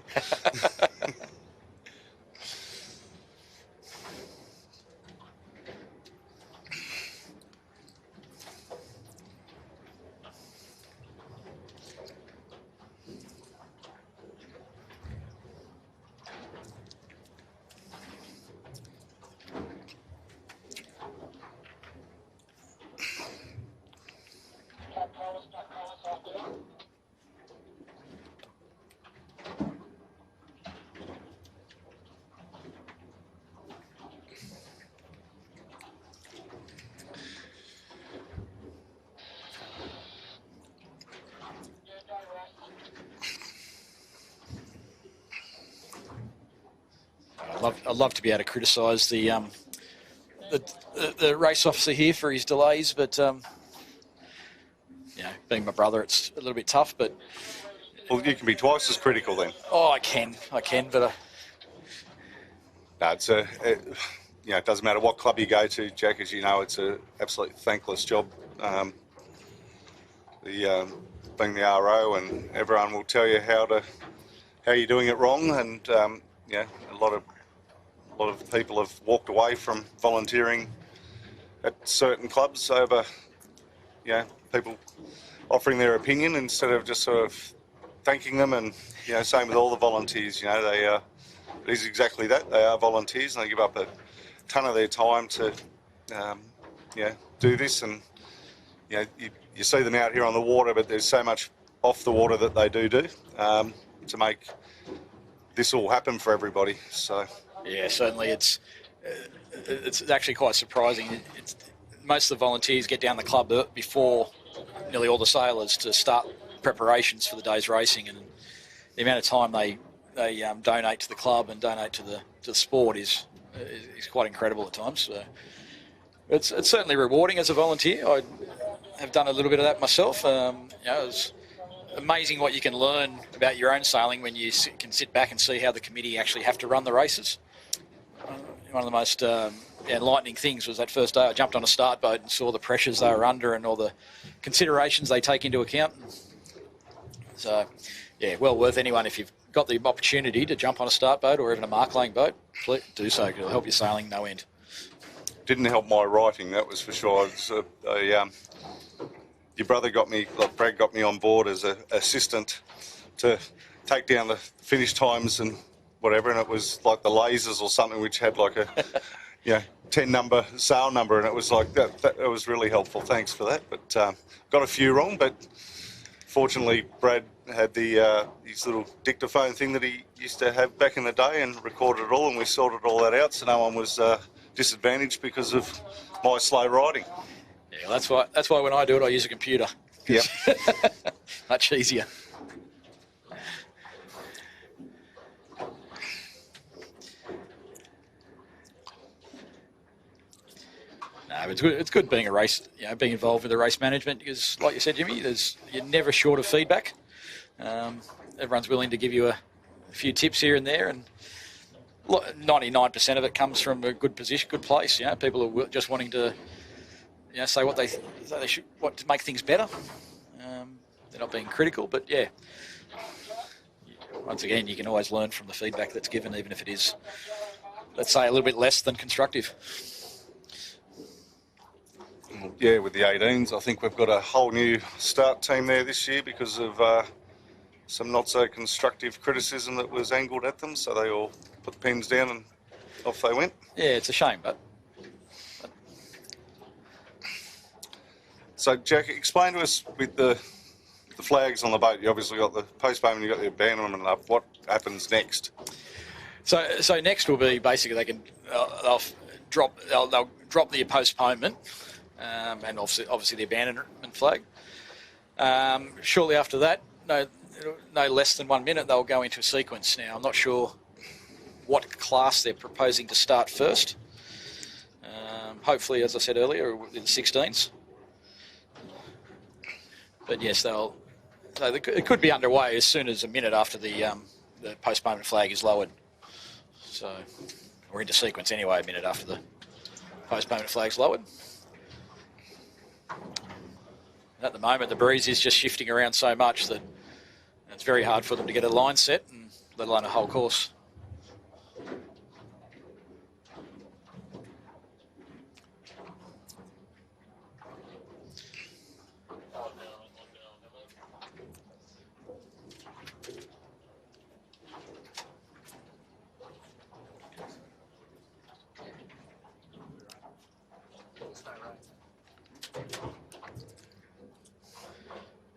I'd love to be able to criticise the race officer here for his delays, but being my brother, it's a little bit tough. But
Well, you can be twice as critical then.
oh, I can, but
No, it doesn't matter what club you go to, Jack. As you know, it's an absolutely thankless job. Being the RO, and everyone will tell you how you're doing it wrong, and a lot of people have walked away from volunteering at certain clubs over people offering their opinion instead of just sort of thanking them. And same with all the volunteers. They it is exactly that. They are volunteers, and they give up a ton of their time to do this. And you see them out here on the water, but there's so much off the water that they do to make this all happen for everybody. So
yeah, certainly it's actually quite surprising. Most of the volunteers get down the club before nearly all the sailors to start preparations for the day's racing, and the amount of time they donate to the club and donate to the sport is quite incredible at times. So it's certainly rewarding as a volunteer. I have done a little bit of that myself. It's amazing what you can learn about your own sailing when you can sit back and see how the committee actually have to run the races. One of the most enlightening things was that first day I jumped on a start boat and saw the pressures they were under and all the considerations they take into account. So, yeah, well worth anyone if you've got the opportunity to jump on a start boat or even a mark laying boat, please do so. It'll help your sailing no end.
Didn't help my writing, that was for sure. Your brother Brad got me on board as an assistant to take down the finish times and whatever, and it was like the lasers or something which had like a 10 number sail number, and it was like that it was really helpful. Thanks for that. But got a few wrong, but fortunately Brad had his little dictaphone thing that he used to have back in the day and recorded it all, and we sorted all that out so no one was disadvantaged because of my slow writing.
Yeah, well, that's why when I do it I use a computer.
Yep.
Much easier. No, it's good being being involved with the race management, because, like you said, Jimmy, you're never short of feedback. Everyone's willing to give you a few tips here and there, and 99% of it comes from a good position, good place. People are just wanting to say what they should, what to make things better. They're not being critical, but yeah. Once again, you can always learn from the feedback that's given, even if it is, let's say, a little bit less than constructive.
Yeah, with the 18s, I think we've got a whole new start team there this year because of some not so constructive criticism that was angled at them. So they all put the pens down and off they went.
Yeah, it's a shame, but...
So, Jack, explain to us with the flags on the boat. You obviously got the postponement, you got the abandonment up. What happens next?
So next will be basically they'll drop the postponement and obviously the abandonment flag. Shortly after that, no less than 1 minute, they'll go into a sequence. Now, I'm not sure what class they're proposing to start first. Hopefully, as I said earlier, in the 16s. But yes, it could be underway as soon as a minute after the postponement flag is lowered. So we're into sequence anyway, a minute after the postponement flag's lowered. At the moment, the breeze is just shifting around so much that it's very hard for them to get a line set, and let alone a whole course.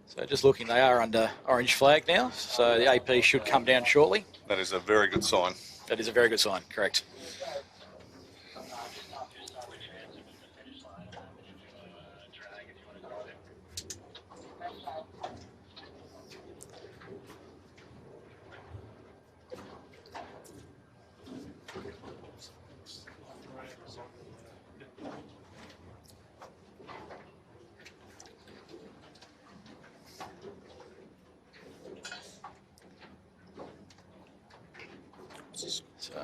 So just looking, they are under orange flag now, so the AP should come down shortly.
That is a very good sign.
That is a very good sign, correct. So,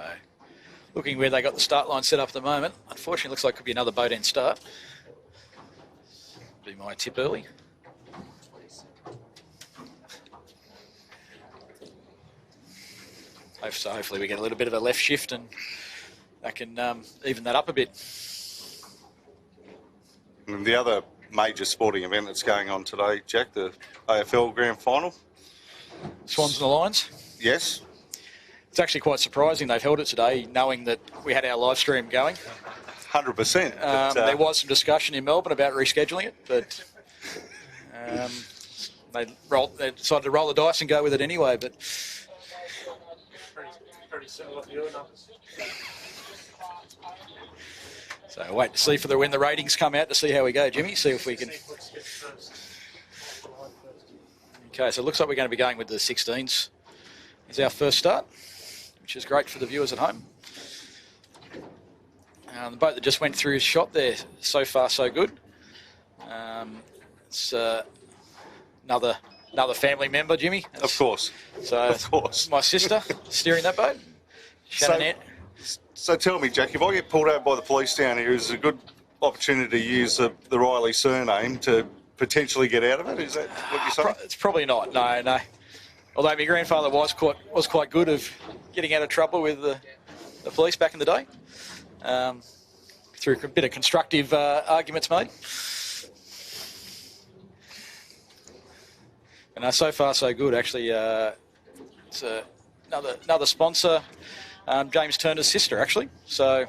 looking where they got the start line set up at the moment, unfortunately, looks like it could be another boat end start. Be my tip early. So hopefully we get a little bit of a left shift and that can even that up a bit.
And the other major sporting event that's going on today, Jack, the AFL Grand Final.
Swans and the Lions.
Yes.
It's actually quite surprising they've held it today, knowing that we had our live stream going.
100%.
There was some discussion in Melbourne about rescheduling it, but they decided to roll the dice and go with it anyway. But
Pretty similar to your numbers.
so wait to see when the ratings come out to see how we go, Jimmy. See if we can. Okay, so it looks like we're going to be going with the 16s. Is our first start, which is great for the viewers at home. The boat that just went through his shot there, so far so good. It's another family member, Jimmy.
Of course.
So
of course.
My sister steering that boat. Shannon.
So tell me, Jack, if I get pulled over by the police down here, is it a good opportunity to use the Riley surname to potentially get out of it? Is that what you're saying?
It's probably not. No. Although my grandfather was quite good of getting out of trouble with the police back in the day. Through a bit of constructive arguments made. And so far so good. Actually, it's another sponsor, James Turner's sister, actually. So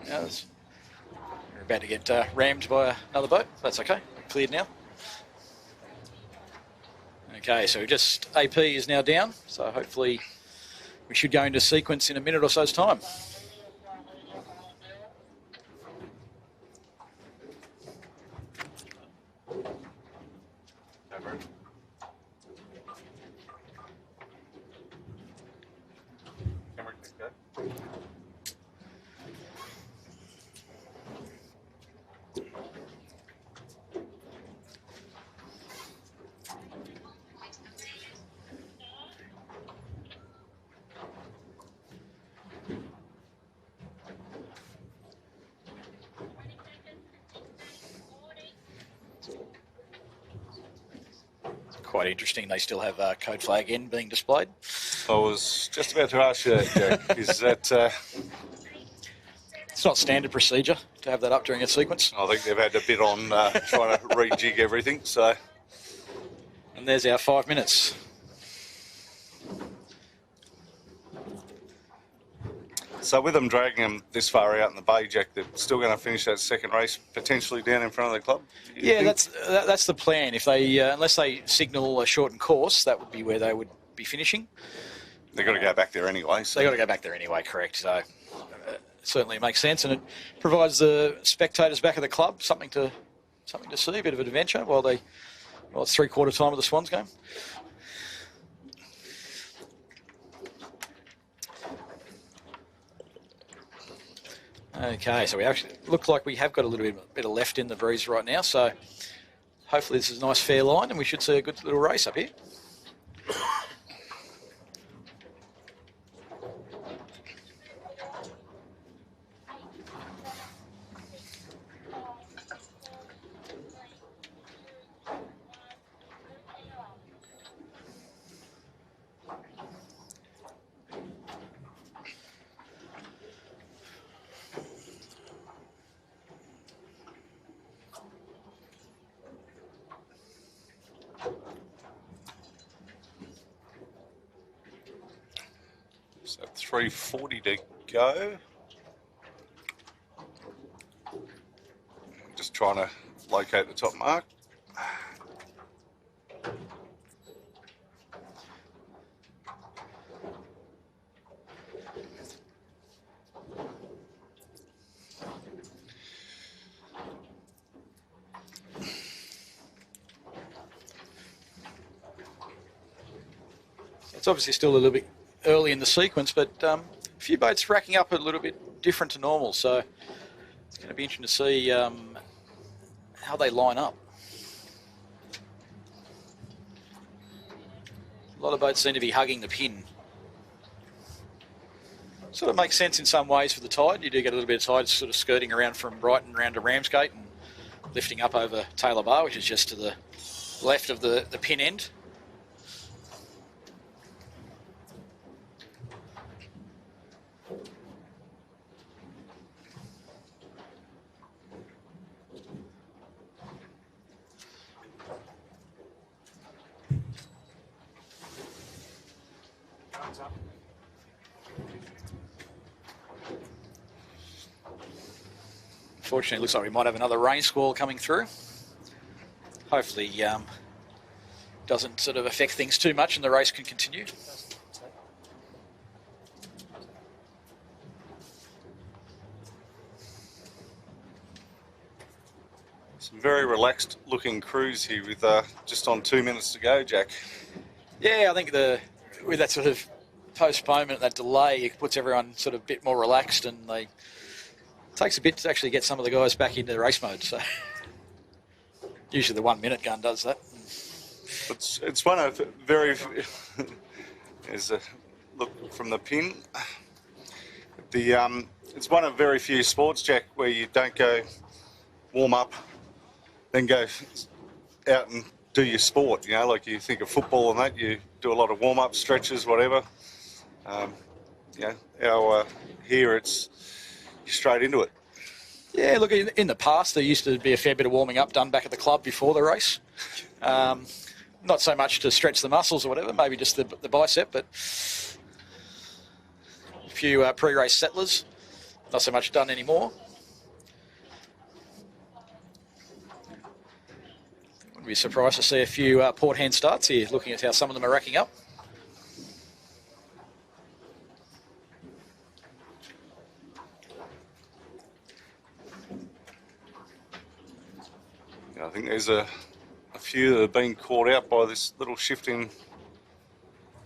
we're about to get rammed by another boat. That's okay. Cleared now. Okay, so AP is now down. So hopefully we should go into sequence in a minute or so's time. Quite interesting. They still have code flag N being displayed.
I was just about to ask you that, Jack. Is that...
It's not standard procedure to have that up during a sequence.
I think they've had a bit on trying to rejig everything, so...
And there's our 5 minutes.
So with them dragging them this far out in the bay, Jack, they're still going to finish that second race potentially down in front of the club?
Yeah, that's the plan. If they, unless they signal a shortened course, that would be where they would be finishing.
They've got to go back there anyway. So.
They've got to go back there anyway, correct. So certainly makes sense, and it provides the spectators back at the club something to see, a bit of an adventure while it's 3/4 time of the Swans game. Okay, so we actually look like we have got a little bit of left in the breeze right now, so hopefully this is a nice fair line and we should see a good little race up here.
So 3:40 to go. Just trying to locate the top mark.
It's obviously still a little bit early in the sequence, but a few boats racking up a little bit different to normal, so it's going to be interesting to see how they line up. A lot of boats seem to be hugging the pin. Sort of makes sense in some ways for the tide. You do get a little bit of tide sort of skirting around from Brighton around to Ramsgate and lifting up over Taylor Bar, which is just to the left of the pin end. unfortunately, it looks like we might have another rain squall coming through. Hopefully, doesn't sort of affect things too much and the race can continue.
Some very relaxed looking crews here with just on 2 minutes to go, Jack.
Yeah, I think with that sort of postponement, that delay, it puts everyone sort of a bit more relaxed, and it takes a bit to actually get some of the guys back into the race mode. So usually the 1 minute gun does that.
It's one of very there's a look from the pin. It's one of very few sports, Jack, where you don't go warm up, then go out and do your sport. You know, like you think of football and that, you do a lot of warm up stretches, whatever. Here it's straight into it.
Yeah, look, in the past there used to be a fair bit of warming up done back at the club before the race. Not so much to stretch the muscles or whatever, maybe just the bicep, but a few pre-race settlers, not so much done anymore. Wouldn't be surprised to see a few port hand starts here, looking at how some of them are racking up.
I think there's a few that have been caught out by this little shift in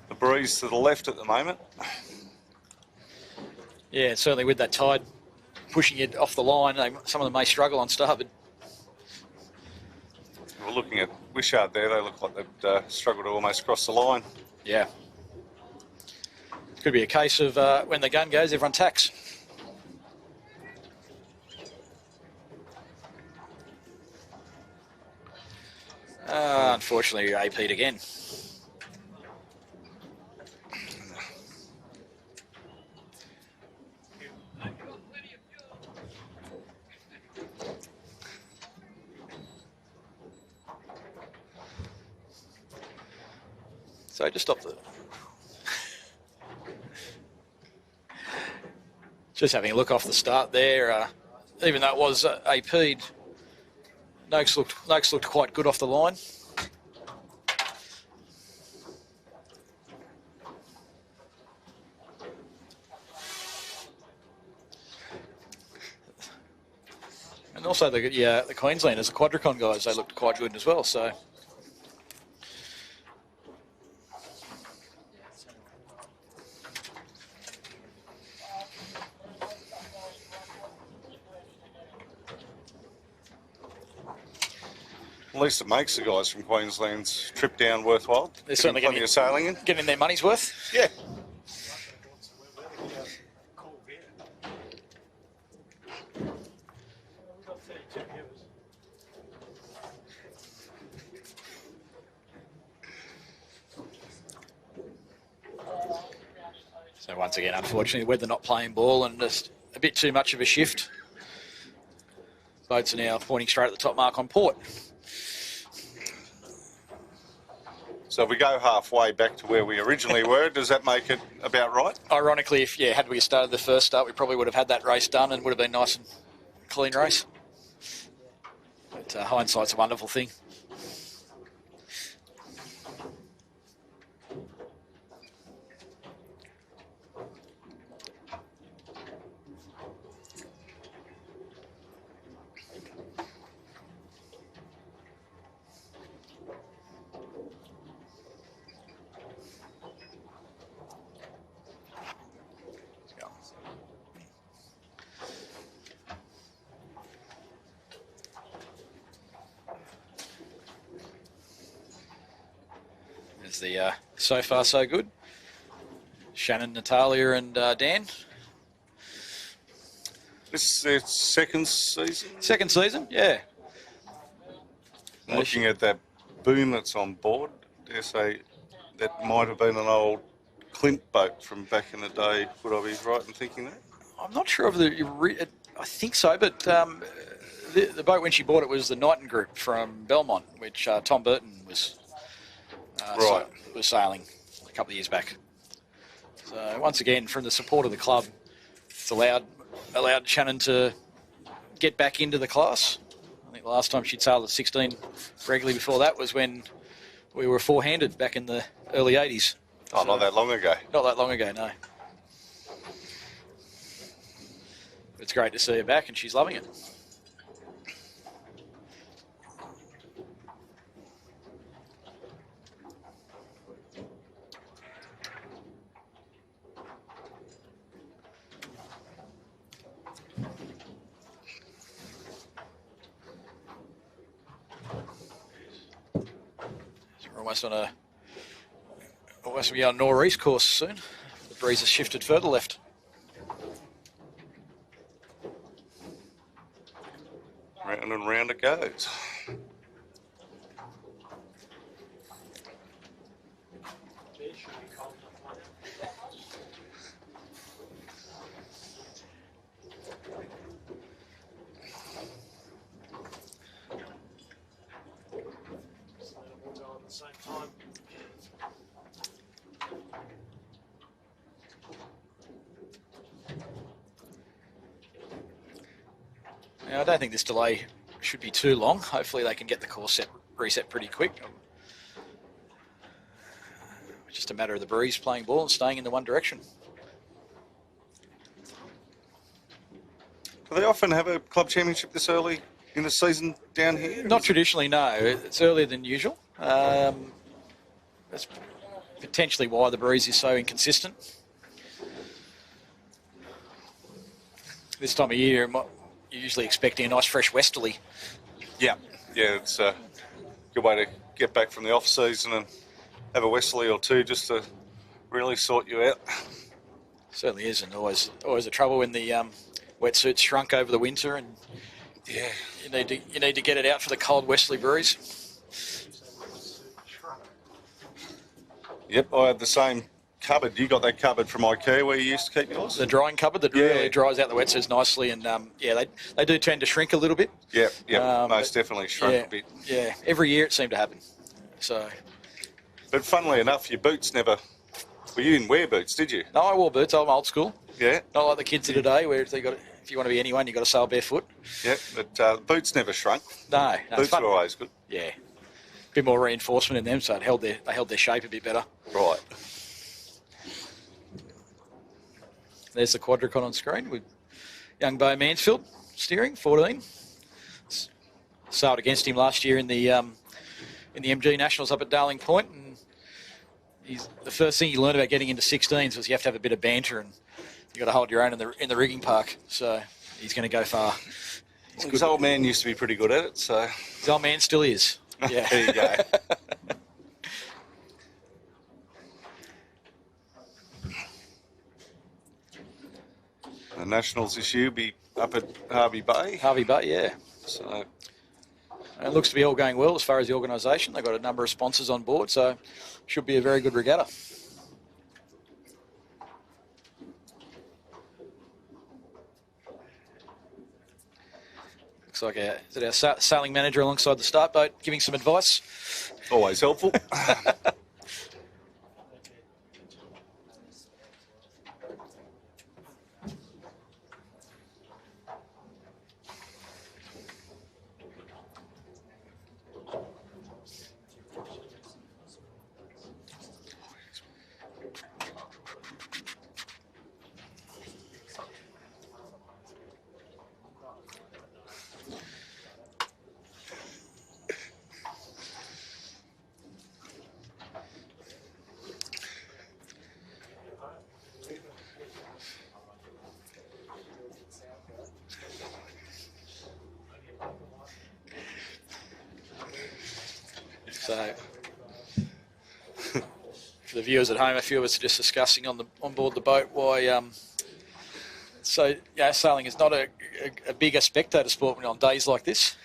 the breeze to the left at the moment.
Yeah, certainly with that tide pushing it off the line, some of them may struggle on starboard.
We're looking at Wishart there. They look like they'd struggle to almost cross the line.
Yeah. Could be a case of when the gun goes, everyone tacks. Unfortunately, you're AP'd again. So just stop the... Just having a look off the start there, even though it was AP'd, Noakes looked quite good off the line. And also the Queenslanders, the Quadricon guys, they looked quite good as well. So
At least it makes the guys from Queensland's trip down worthwhile.
they're certainly
plenty of sailing in.
getting their money's worth.
Yeah.
So once again, unfortunately, whether not playing ball and just a bit too much of a shift. Boats are now pointing straight at the top mark on port.
So if we go halfway back to where we originally were, does that make it about right?
Ironically, had we started the first start, we probably would have had that race done and would have been nice and clean race. But hindsight's a wonderful thing. There's the so far so good. Shannon, Natalia and Dan.
This is their second season.
Second season, yeah.
Looking at that boom that's on board, dare say that might have been an old Clint boat from back in the day. Would I be right in thinking that?
I'm not sure of I think so, but the boat when she bought it was the Knighton Group from Belmont, which Tom Burton was sailing a couple of years back. So once again, from the support of the club, it's allowed Shannon to get back into the class. I think the last time she'd sailed at 16 regularly before that was when we were four-handed back in the early 80s.
Oh, so, not that long ago.
Not that long ago, no. It's great to see her back, and she's loving it. Almost on almost be on northeast course soon. The breeze has shifted further left.
Round and round it goes.
Now, I don't think this delay should be too long. Hopefully they can get the course reset pretty quick. It's just a matter of the breeze playing ball and staying in the one direction.
Do they often have a club championship this early in the season down here?
Not traditionally, no. It's earlier than usual. That's potentially why the breeze is so inconsistent. This time of year, you're usually expecting a nice fresh westerly.
Yeah, it's a good way to get back from the off season and have a westerly or two just to really sort you out.
Certainly is, and always a trouble when the wetsuit's shrunk over the winter, and
yeah,
you need to get it out for the cold westerly breeze.
Yep, I had the same cupboard. You got that cupboard from IKEA where you used to keep yours?
The drying cupboard that really dries out the wetsuits nicely, and they do tend to shrink a little bit.
Yeah, most definitely shrunk a bit.
Yeah, every year it seemed to happen. So,
but funnily enough, your boots never. Well, you didn't wear boots, did you?
No, I wore boots. I'm old school.
Yeah.
Not like the kids of today, where if you want to be anyone, you got to sail barefoot.
Yeah, but boots never shrunk.
No,
boots were always good.
Yeah, a bit more reinforcement in them, so they held their shape a bit better.
Right.
There's the quadricon on screen with young Bo Mansfield steering, 14. Sailed against him last year in the MG Nationals up at Darling Point, and the first thing you learn about getting into 16s was you have to have a bit of banter, and you got to hold your own in the rigging park. So he's going to go far.
His old man used to be pretty good at it, so
his old man still is. Yeah.
There you go. The Nationals this year will be up at Harvey Bay.
Harvey Bay, yeah.
So
and it looks to be all going well as far as the organisation. They've got a number of sponsors on board, so should be a very good regatta. Looks like our sailing manager alongside the start boat giving some advice.
Always helpful.
So, for the viewers at home, a few of us are just discussing on board the boat why. Sailing is not a bigger spectator sport on days like this.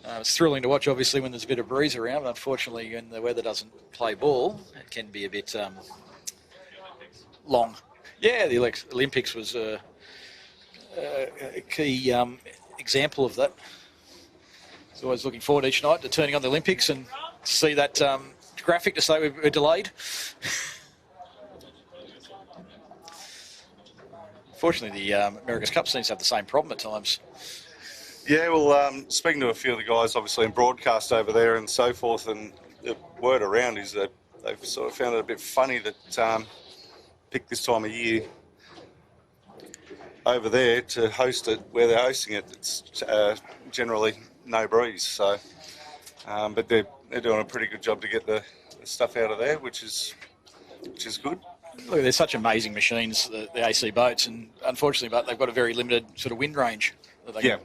It's thrilling to watch, obviously, when there's a bit of breeze around. But unfortunately, when the weather doesn't play ball, it can be a bit long. Yeah, the Olympics was a key example of that. So always looking forward each night to turning on the Olympics and to see that graphic to say we're delayed. Fortunately, the America's Cup seems to have the same problem at times.
Yeah, well, speaking to a few of the guys, obviously in broadcast over there and so forth, and the word around is that they've sort of found it a bit funny that pick this time of year over there to host it where they're hosting it. It's generally no breeze, so but they're doing a pretty good job to get the stuff out of there, which is good.
Look, they're such amazing machines, the AC boats, and unfortunately, but they've got a very limited sort of wind range that they can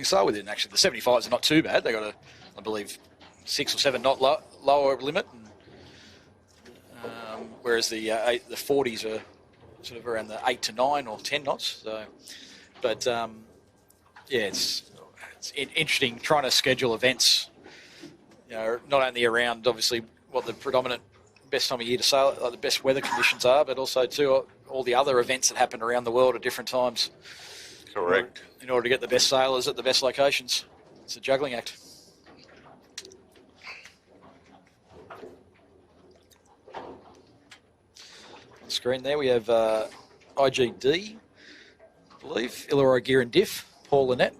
sail within. Actually, the 75s are not too bad. They've got I believe, 6 or 7 knot lower limit, and, whereas the 40s are sort of around the 8 to 9 or 10 knots. So, but yeah, it's interesting trying to schedule events. You know, not only around obviously what the predominant best time of year to sail, like the best weather conditions are, but also too all the other events that happen around the world at different times.
Correct.
In order to get the best sailors at the best locations. It's a juggling act. On the screen there we have IGD, I believe, Illawarra Gear and Diff, Paul Lynette,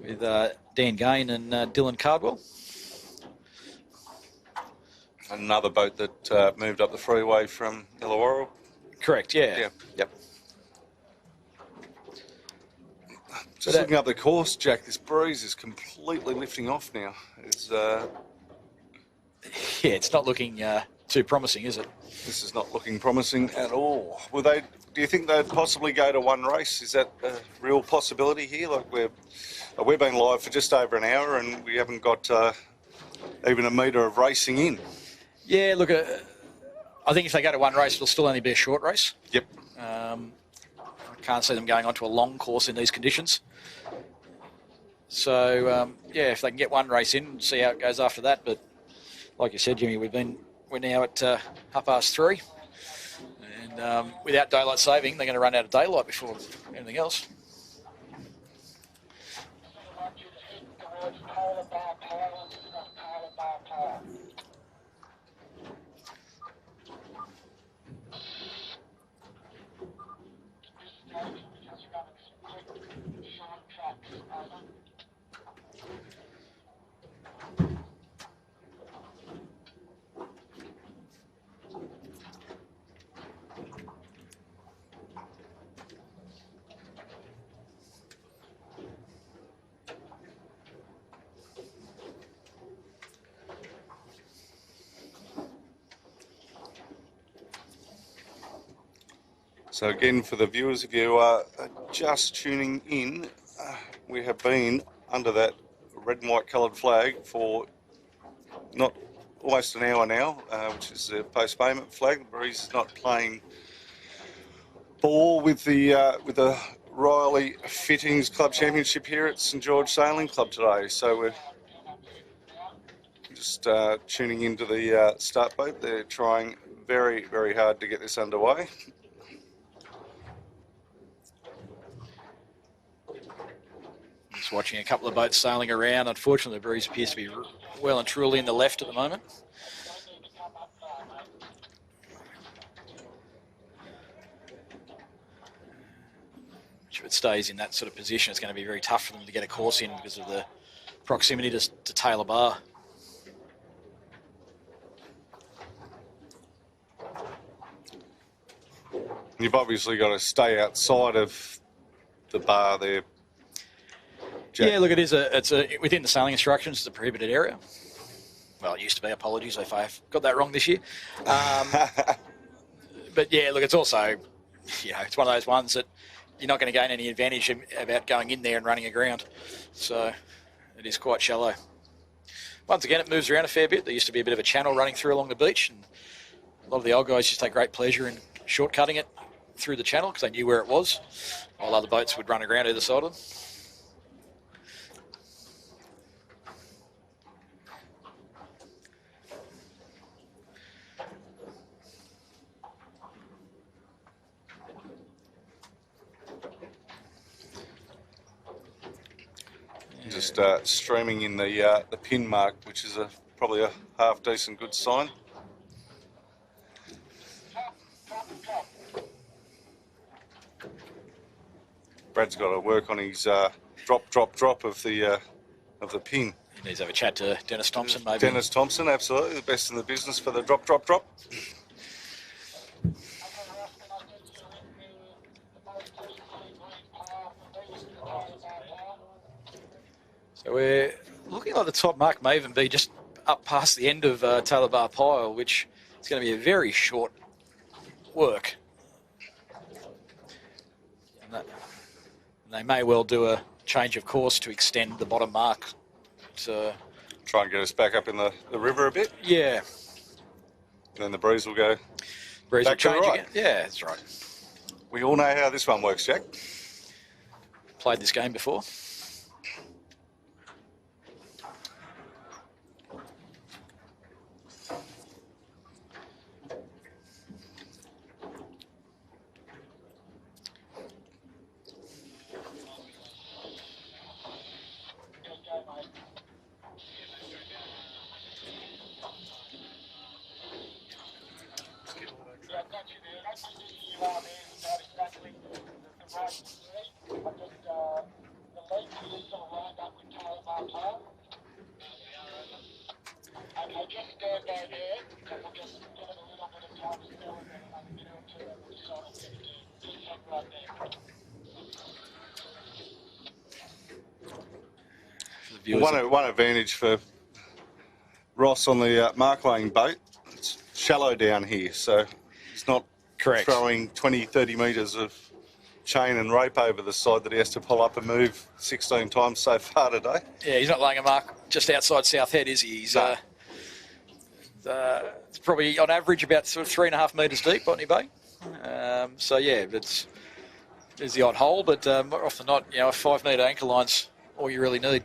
with Dan Gain and Dylan Cardwell.
Another boat that moved up the freeway from Illawarra.
Correct, yeah. Yep.
Just looking up the course, Jack, this breeze is completely lifting off now.
Yeah, it's not looking too promising, is it?
This is not looking promising at all. Do you think they'd possibly go to one race? Is that a real possibility here? Like we've been live for just over an hour and we haven't got even a metre of racing in.
Yeah, look, I think if they go to one race, it'll still only be a short race.
Yep.
I can't see them going on to a long course in these conditions. So, yeah, if they can get one race in, see how it goes after that. But like you said, Jimmy, we're now at 3:30. And without daylight saving, they're going to run out of daylight before anything else.
So again, for the viewers, if you are just tuning in, we have been under that red and white coloured flag for not almost an hour now, which is the post-payment flag. The breeze is not playing ball with the Riley Fittings Club Championship here at St George Sailing Club today. So we're just tuning into the start boat. They're trying very, very hard to get this underway.
Just watching a couple of boats sailing around. Unfortunately, the breeze appears to be well and truly in the left at the moment. If it stays in that sort of position, it's going to be very tough for them to get a course in because of the proximity to Taylor Bar.
You've obviously got to stay outside of the bar there, Jack.
Yeah, look, it's within the sailing instructions, it's a prohibited area. Well, it used to be. Apologies if I've got that wrong this year. But yeah, look, it's also, it's one of those ones that you're not going to gain any advantage about going in there and running aground. So it is quite shallow. Once again, it moves around a fair bit. There used to be a bit of a channel running through along the beach, and a lot of the old guys just take great pleasure in shortcutting it through the channel because they knew where it was, while other boats would run around either side of them.
Just streaming in the pin mark, which is probably a half decent good sign. Brad's got to work on his drop of the pin.
He needs to have a chat to Dennis Thompson, maybe.
Dennis Thompson, absolutely the best in the business for the drop.
So we're looking like the top mark may even be just up past the end of Taylor Bar Pile, which is going to be a very short work. And they may well do a change of course to extend the bottom mark. To
try and get us back up in the river a bit.
Yeah.
And then the breeze will go
breeze
back
will change
to the right.
Again. Yeah, that's right.
We all know how this one works, Jack.
Played this game before.
One advantage for Ross on the mark laying boat, it's shallow down here, so he's not throwing 20, 30 metres of chain and rope over the side that he has to pull up and move 16 times so far today.
Yeah, he's not laying a mark just outside South Head, is he? He's
No.
It's probably on average about sort of 3.5 metres deep, Botany Bay. So yeah, there's the odd hole, but more often than not, a 5 metre anchor line's all you really need.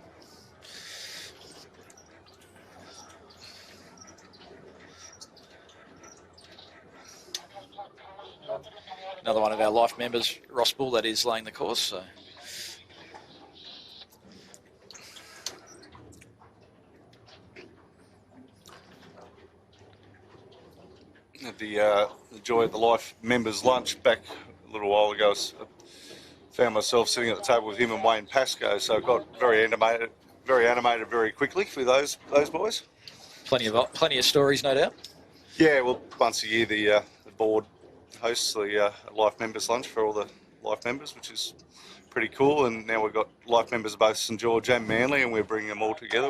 Another one of our life members, Ross Bull, that is laying the course. So.
Had the joy at the life members lunch back a little while ago. I found myself sitting at the table with him and Wayne Pascoe, so I got very animated very quickly with those boys.
Plenty of stories, no doubt.
Yeah, well, once a year the board hosts the life members lunch for all the life members, which is pretty cool. And now we've got life members of both St George and Manly, and we're bringing them all together,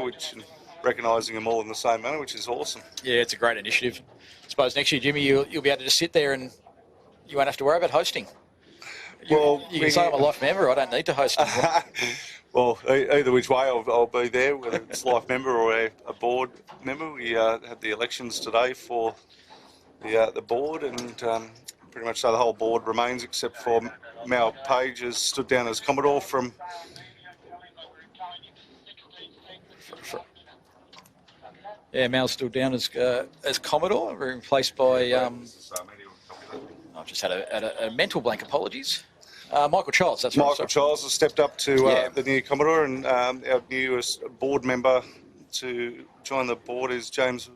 recognising them all in the same manner, which is awesome.
Yeah, it's a great initiative. I suppose next year, Jimmy, you'll be able to just sit there and you won't have to worry about hosting. You can say I'm a life member, I don't need to host anymore.
Well, either which way, I'll be there, whether it's life member or a board member. We had the elections today for the board, and pretty much so the whole board remains, except for Mal Page has stood down as Commodore from...
Yeah, Mal's still down as Commodore, replaced by... I've just had a mental blank, apologies. Michael Childs, that's right.
Michael Childs has stepped up to the new Commodore, and our newest board member to join the board is James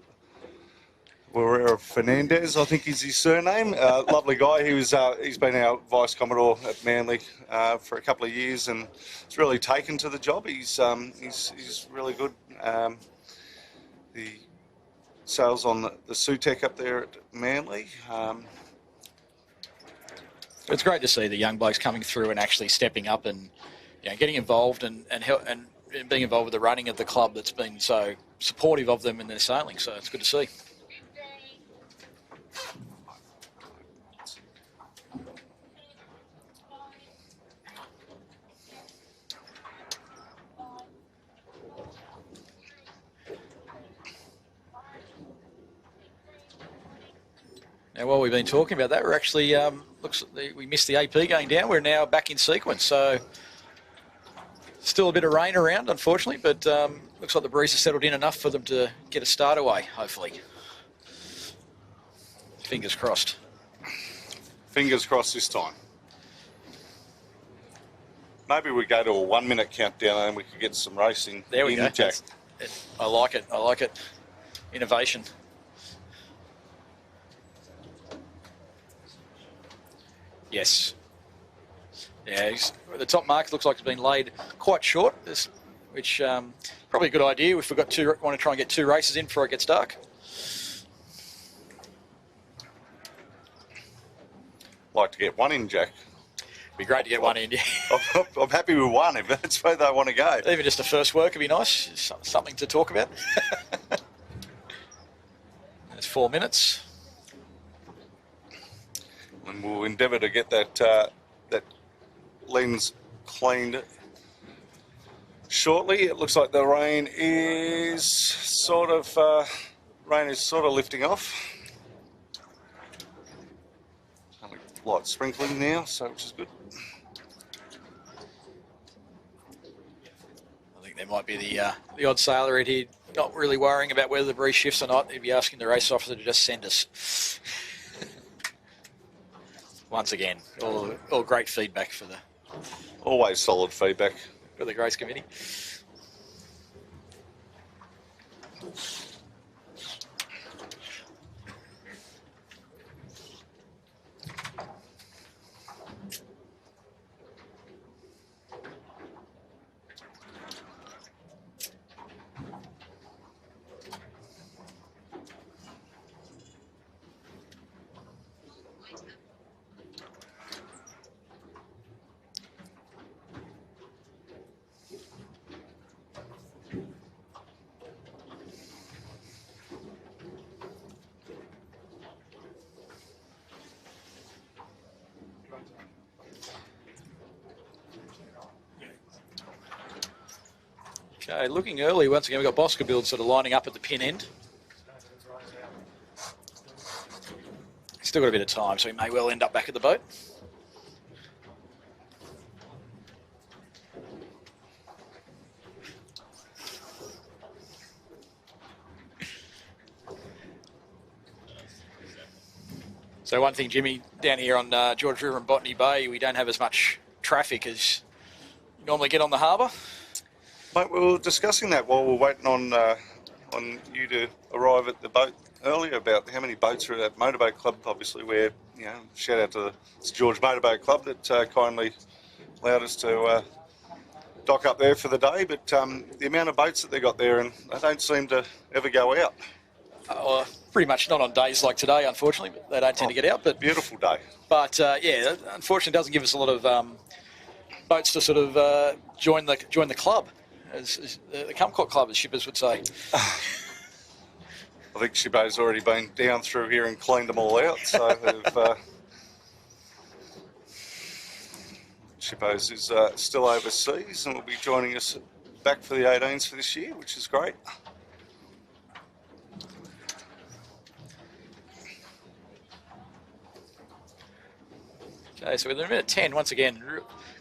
Fernandez, I think is his surname. Lovely guy. He's been our Vice Commodore at Manly for a couple of years, and he's really taken to the job. He's really good. The sales on the Sutec up there at Manly.
It's great to see the young blokes coming through and actually stepping up and getting involved and being involved with the running of the club that's been so supportive of them in their sailing. So it's good to see. Now, while we've been talking about that, we're actually we missed the AP going down. We're now back in sequence, so still a bit of rain around, unfortunately, but looks like the breeze has settled in enough for them to get a start away, hopefully. Fingers crossed.
Fingers crossed this time. Maybe we go to a 1 minute countdown and we could get some racing.
There we go.
Jack.
I like it. I like it. Innovation. Yes. Yeah, the top mark looks like it's been laid quite short, which probably a good idea if we want to try and get 2 races in before it gets dark.
Like to get one in, Jack.
Be great to get one in. Yeah.
I'm happy with one if that's where they want to go.
Even just a first work would be nice. Something to talk about. That's 4 minutes.
And we'll endeavour to get that that lens cleaned shortly. It looks like the rain is sort of lifting off. Only light sprinkling now, which is good.
I think there might be the odd sailor in here not really worrying about whether the breeze shifts or not. He'd be asking the race officer to just send us. Once again, all great feedback for the
Always solid feedback.
For the Grace Committee. Okay, looking early. Once again, we've got Bosco Build sort of lining up at the pin end. Still got a bit of time, so he may well end up back at the boat. So one thing, Jimmy, down here on George River and Botany Bay, we don't have as much traffic as you normally get on the harbour.
Mate, we were discussing that while we were waiting on you to arrive at the boat earlier about how many boats are at Motorboat Club. Obviously, we're, shout out to the George Motorboat Club that kindly allowed us to dock up there for the day. But the amount of boats that they got there, and they don't seem to ever go out.
Well, pretty much not on days like today, unfortunately. But they don't tend to get out. But
beautiful day.
But yeah, unfortunately, it doesn't give us a lot of boats to sort of join the club. As the Kumquat Club, as shippers would say.
I think Shippo's already been down through here and cleaned them all out. So Shippo's is still overseas and will be joining us back for the 18s for this year, which is great.
Okay, so within a minute 10, once again,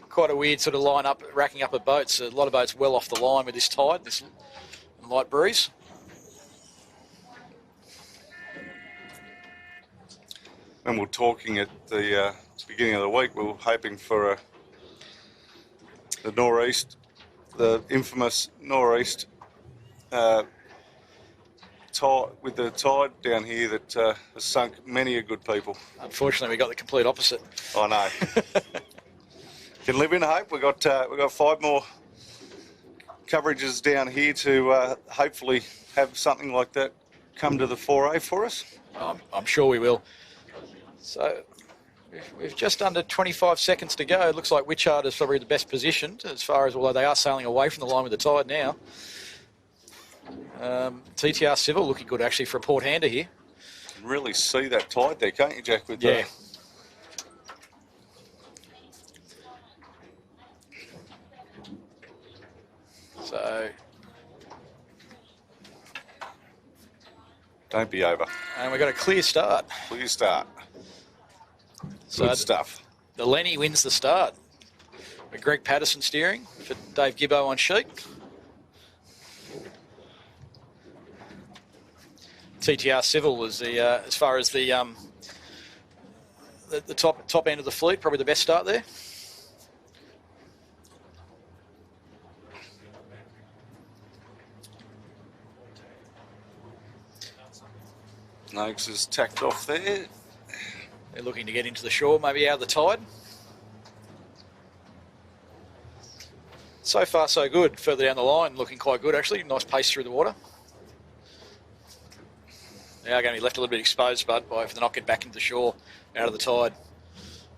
quite a weird sort of line up, racking up of boats. A lot of boats well off the line with this tide, this light breeze.
And we're talking at the beginning of the week, we were hoping for the nor'east, the infamous nor'east tide, with the tide down here that has sunk many a good people.
Unfortunately, we got the complete opposite.
I know. Can live in hope. We've got 5 more coverages down here to hopefully have something like that come to the 4A for us.
I'm sure we will. So we've just under 25 seconds to go. It looks like Witchard is probably the best positioned as far as, although they are sailing away from the line with the tide now. TTR Civil looking good actually for a port hander here.
You can really see that tide there, can't you, Jack? With
yeah. So
don't be over.
And we've got a clear start.
Clear start.
So
good stuff.
The Lenny wins the start. With Greg Patterson steering for Dave Gibbo on sheet. TTR Civil was the as far as the top end of the fleet, probably the best start there.
Noakes is tacked off there.
They're looking to get into the shore, maybe out of the tide. So far, so good. Further down the line, looking quite good actually. Nice pace through the water. They are going to be left a little bit exposed, but if they're not get back into the shore out of the tide.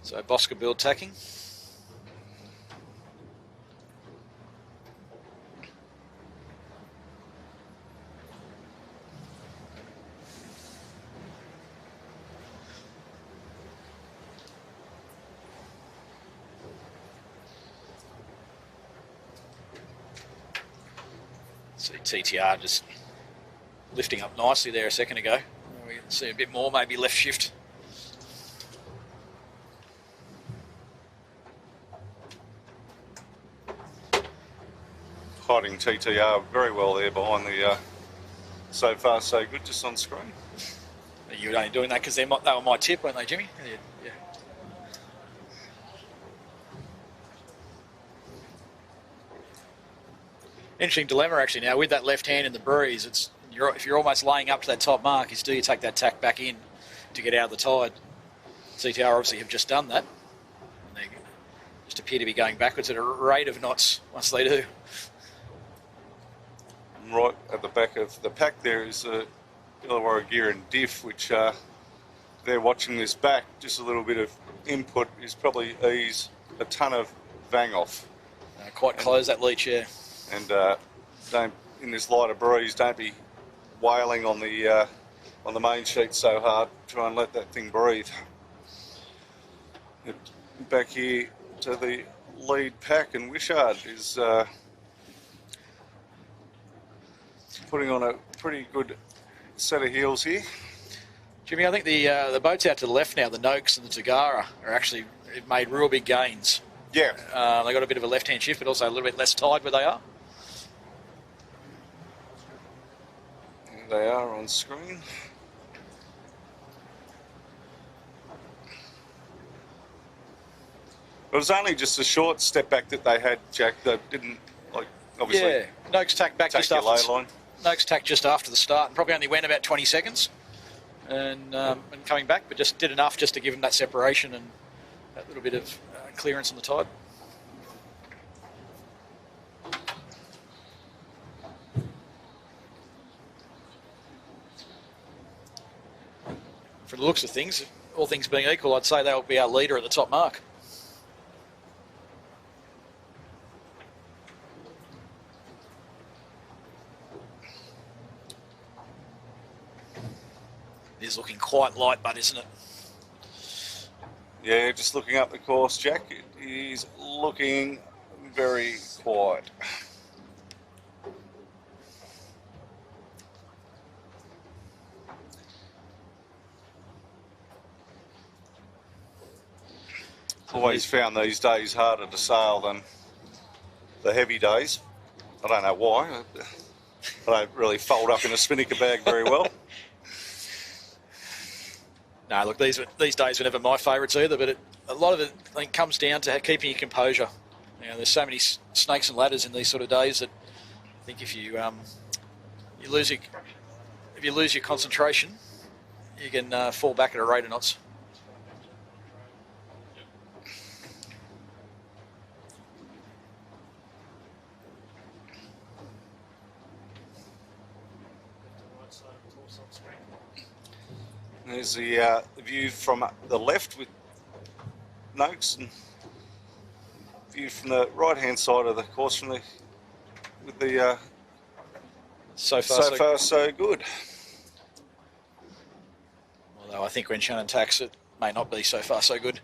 So Bosca Bill tacking. See TTR just lifting up nicely there a second ago. We can see a bit more, maybe left shift.
Hiding TTR very well there behind the so far so good just on screen.
You were only doing that because they were my tip, weren't they, Jimmy? Yeah. Interesting dilemma actually now with that left hand in the breeze. If you're almost laying up to that top mark, do you take that tack back in to get out of the tide? CTR obviously have just done that. And they just appear to be going backwards at a rate of knots once they do.
Right at the back of the pack there is a Illawarra Gear and Diff, which they're watching this back. Just a little bit of input is probably ease a ton of vang off.
Quite close that leach, yeah.
And don't, in this lighter breeze, don't be wailing on the main sheet so hard. Try and let that thing breathe. Back here to the lead pack, and Wishart is putting on a pretty good set of heels here.
Jimmy, I think the boats out to the left now, the Noakes and the Tagara, are actually made real big gains.
Yeah.
They got a bit of a left-hand shift, but also a little bit less tide where they are.
They are on screen. It was only just a short step back that they had, Jack. They didn't, obviously.
Yeah, Noakes tacked back just after.
Lay line.
Noakes tacked just after the start, and probably only went about 20 seconds, and coming back, but just did enough just to give them that separation and that little bit of clearance on the tide. From the looks of things, all things being equal, I'd say they'll be our leader at the top mark. It is looking quite light, but isn't it?
Yeah, just looking up the course, Jack, it is looking very quiet. Always found these days harder to sail than the heavy days. I don't know why. I don't really fold up in a spinnaker bag very well.
No, look, these days were never my favourites either, but a lot of it, I think, comes down to keeping your composure. You know, there's so many snakes and ladders in these sort of days that I think if you lose your concentration, you can fall back at a rate of knots.
There's the view from the left with Noakes, and view from the right-hand side of the course with the
so far
so good.
Although I think when Shannon tacks, it may not be so far so good.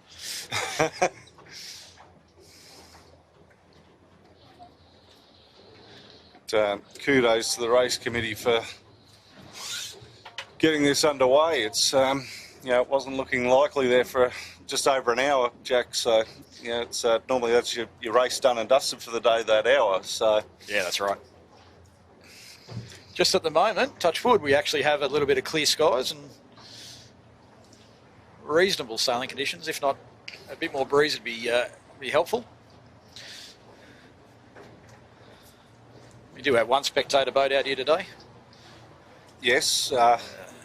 But, kudos to the race committee for getting this underway. It's it wasn't looking likely there for just over an hour, Jack. So it's normally that's your race done and dusted for the day, that hour. So
yeah, that's right. Just at the moment, touch wood, we actually have a little bit of clear skies and reasonable sailing conditions. If not a bit more breeze, would be helpful. We do have one spectator boat out here today.
Yes.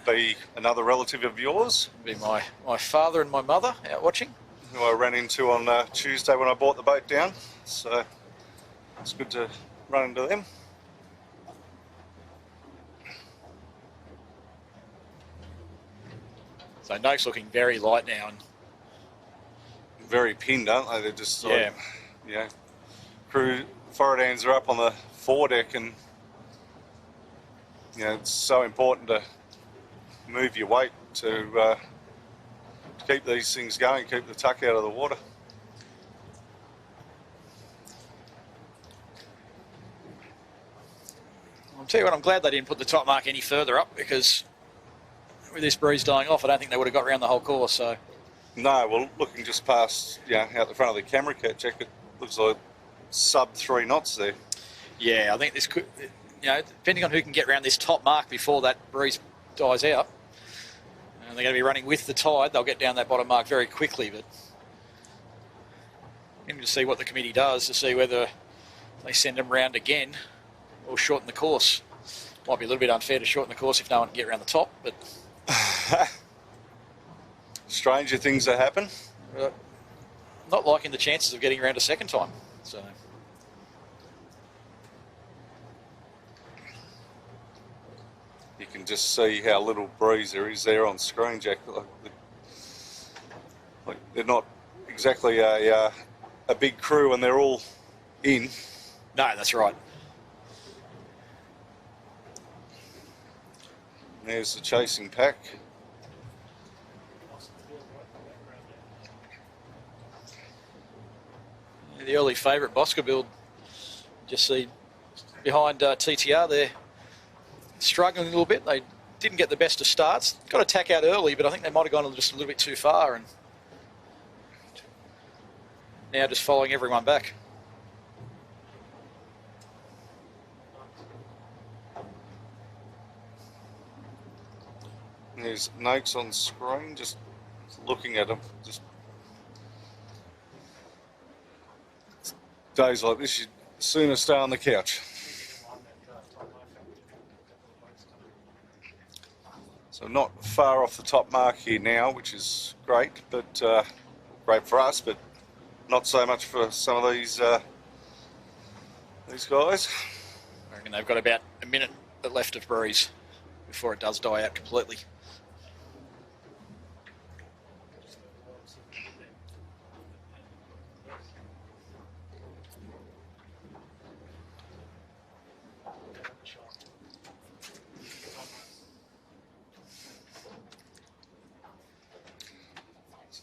Be another relative of yours.
Be my father and my mother out watching.
Who I ran into on Tuesday when I bought the boat down. So it's good to run into them.
So Noak's looking very light now, and
Very pinned, aren't they? They're just
yeah,
like, you know, crew forward hands are up on the foredeck, and you know it's so important to move your weight to keep these things going, keep the tuck out of the water.
I'll tell you what, I'm glad they didn't put the top mark any further up, because with this breeze dying off, I don't think they would have got around the whole course. So
No, well, looking just past, out the front of the camera cat check, it looks like sub 3 knots there.
yeah, I think this could, depending on who can get around this top mark before that breeze dies out, and they're going to be running with the tide, they'll get down that bottom mark very quickly. But I'm going to see what the committee does to see whether they send them round again or shorten the course. Might be a little bit unfair to shorten the course if no one can get around the top, but
Stranger things that happen.
not liking the chances of getting around a second time. So
You can just see how little breeze there is there on screen, Jack. Like they're not exactly a big crew, and they're all in.
no, that's right.
There's the chasing pack.
The early favourite, Bosca build, just see behind TTR there, struggling a little bit. They didn't get the best of starts. Got to tack out early, but I think they might have gone just a little bit too far, and now just following everyone back.
There's notes on screen, just looking at them. Just days like this, you'd sooner stay on the couch. So not far off the top mark here now, which is great, but great for us, but not so much for some of these guys.
I reckon they've got about a minute left of breeze before it does die out completely.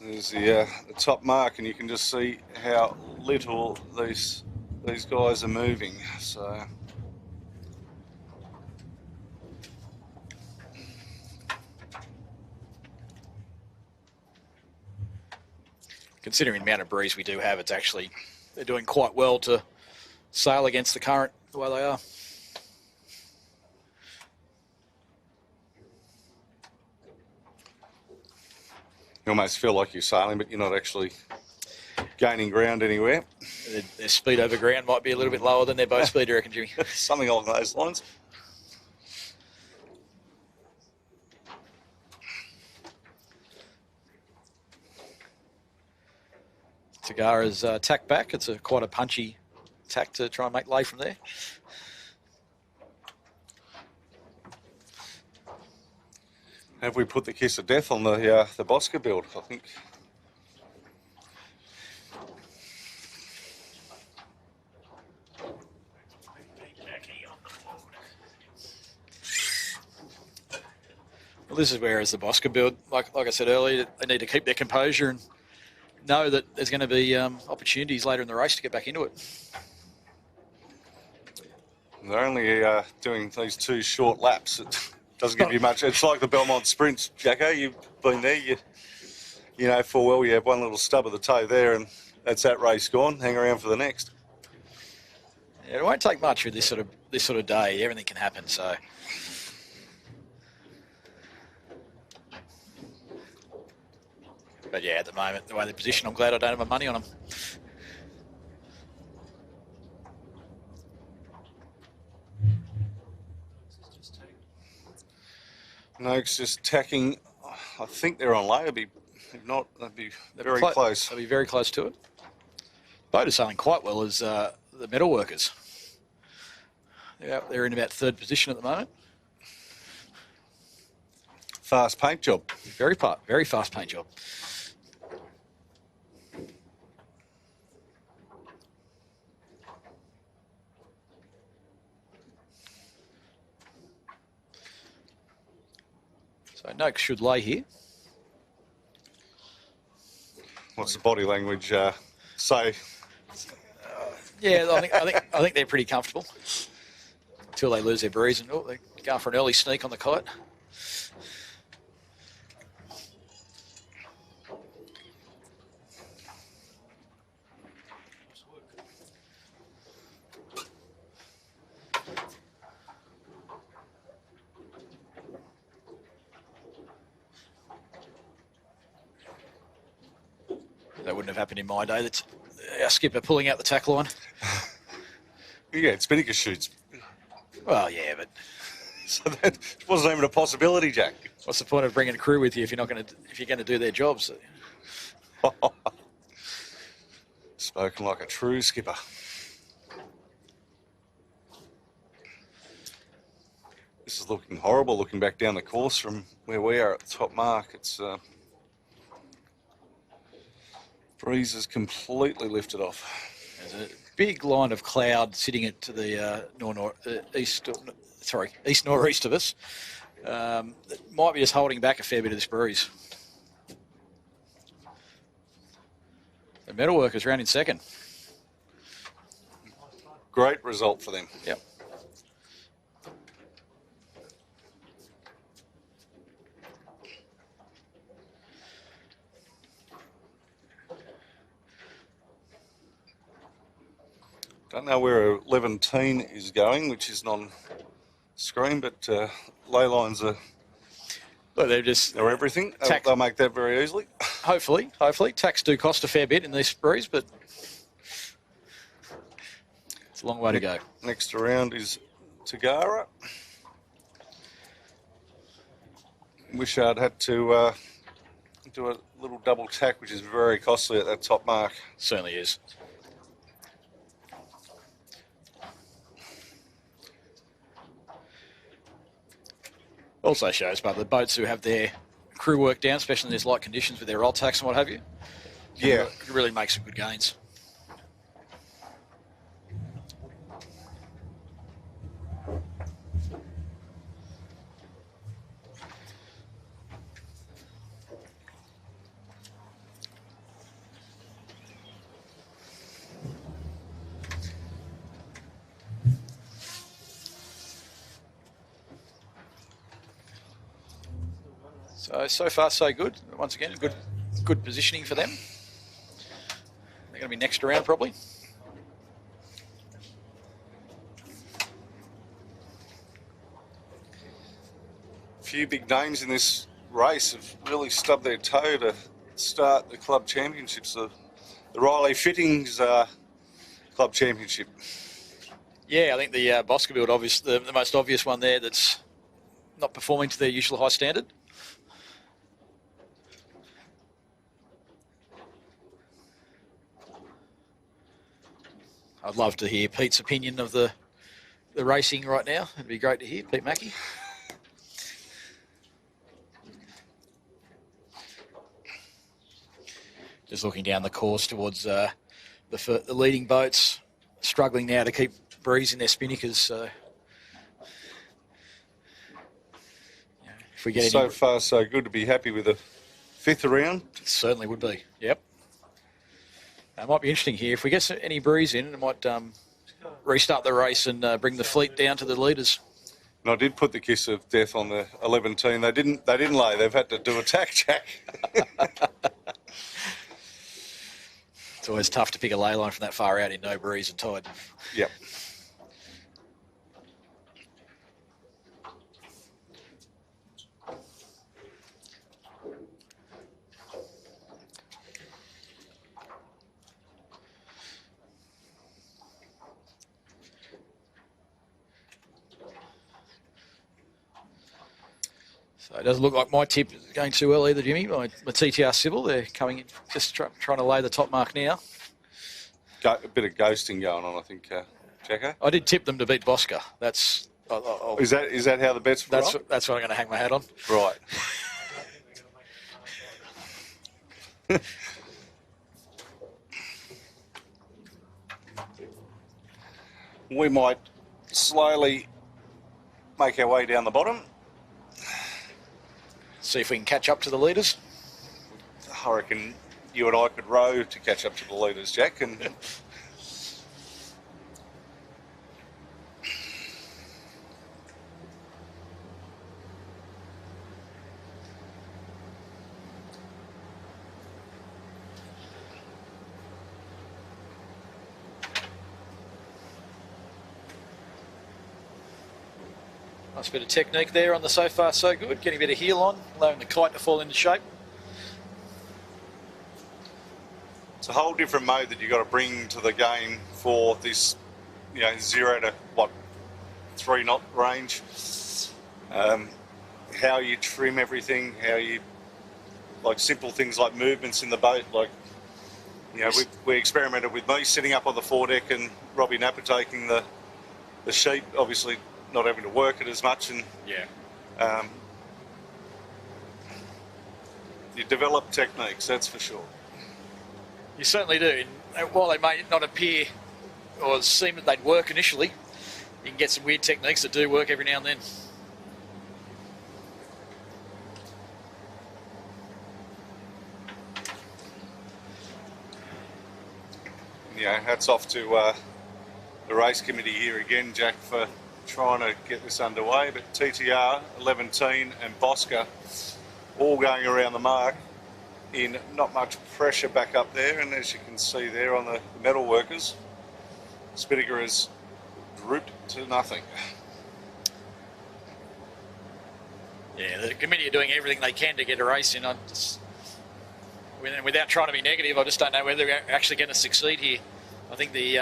There's the top mark, and you can just see how little these guys are moving. So
Considering the amount of breeze we do have, they're doing quite well to sail against the current the way they are.
you almost feel like you're sailing, but you're not actually gaining ground anywhere.
Their speed over ground might be a little bit lower than their boat speed, you reckon, Jimmy?
Something along those lines.
Tagara's tack back. It's quite a punchy tack to try and make lay from there.
Have we put the kiss of death on the Bosca build? I think.
Well, this is where, as the Bosca build, like I said earlier, they need to keep their composure and know that there's going to be opportunities later in the race to get back into it.
They're only doing these 2 short laps. It doesn't give you much. It's like the Belmont sprints, Jacko. You've been there. You know full well you have one little stub of the toe there, and that's that race gone. Hang around for the next.
Yeah, it won't take much with this sort of day. Everything can happen. So. But yeah, at the moment, the way they're positioned, I'm glad I don't have my money on them.
Noakes just tacking. I think they're on lay. If not, they'd be very close.
They'll be very close to it. Boat is sailing quite well as the the metal workers. They're in about third position at the moment.
Fast paint job.
Very fast paint job. So Noakes should lay here.
What's the body language say?
Yeah, I think they're pretty comfortable until they lose their breeze and they're going for an early sneak on the kite. That wouldn't have happened in my day. That's our skipper pulling out the tack line.
Yeah, it's Spinnaker shoots.
Well, yeah, but
So that wasn't even a possibility, Jack.
what's the point of bringing a crew with you if you're going to do their jobs?
Spoken like a true skipper. This is looking horrible, looking back down the course from where we are at the top mark. It's breeze is completely lifted off.
There's a big line of cloud sitting at to the east northeast of us. That might be just holding back a fair bit of this breeze. The metalworkers round in second.
Great result for them.
Yep.
Don't know where 11 is going, which isn't on screen, but ley lines are
Look, they're
everything.
Tack.
They'll make that very easily.
hopefully. Tacks do cost a fair bit in this breeze, but it's a long way to go.
Next around is Tagara. Wish I'd had to do a little double tack, which is very costly at that top mark.
Certainly is. Also shows, but the boats who have their crew work down, especially in these light conditions with their roll tacks and what have you,
Yeah.
can really make some good gains. So far so good. Once again, good positioning for them. They're going to be next around probably.
A few big names in this race have really stubbed their toe to start the club championships. The Riley Fittings Club Championship.
Yeah, I think the Boscoville, the most obvious one there that's not performing to their usual high standard. I'd love to hear Pete's opinion of the racing right now. It'd be great to hear, Pete Mackey. Just looking down the course towards the leading boats, struggling now to keep breeze in their spinnakers. So, if we get
So far, so good to be happy with the fifth round.
it certainly would be. Yep. It might be interesting here. If we get any breeze in, it might restart the race and bring the fleet down to the leaders.
And I did put the kiss of death on the 11 team. They didn't lay. They've had to do a tack, Jack.
It's always tough to pick a ley line from that far out in no breeze and tide.
Yep.
So it doesn't look like my tip is going too well either, Jimmy. My TTR Sybil, they're coming in, just trying to lay the top mark now.
a bit of ghosting going on, I think, Jacko.
I did tip them to beat Bosca. That's
Is that how the bets were?
that's what I'm going to hang my hat on.
Right. We might slowly make our way down the bottom.
See if we can catch up to the leaders.
I reckon you and I could row to catch up to the leaders, Jack. And
Nice bit of technique there on the so far so good. Getting a bit of heel on, allowing the kite to fall into shape.
it's a whole different mode that you've got to bring to the game for this, 0 to 3 knot range. How you trim everything, how you simple things like movements in the boat. We experimented with me sitting up on the foredeck and Robbie Napper taking the sheet, obviously not having to work it as much, and you develop techniques, that's for sure.
You certainly do. And while they may not appear or seem that they'd work initially, you can get some weird techniques that do work every now and then.
Hats off to the race committee here again, Jack, for trying to get this underway. But TTR, 11-teen and Bosca all going around the mark in not much pressure back up there. And as you can see there on the metal workers, Spinnaker has drooped to nothing.
Yeah, the committee are doing everything they can to get a race in. Without trying to be negative, I just don't know whether they're actually going to succeed here. I think the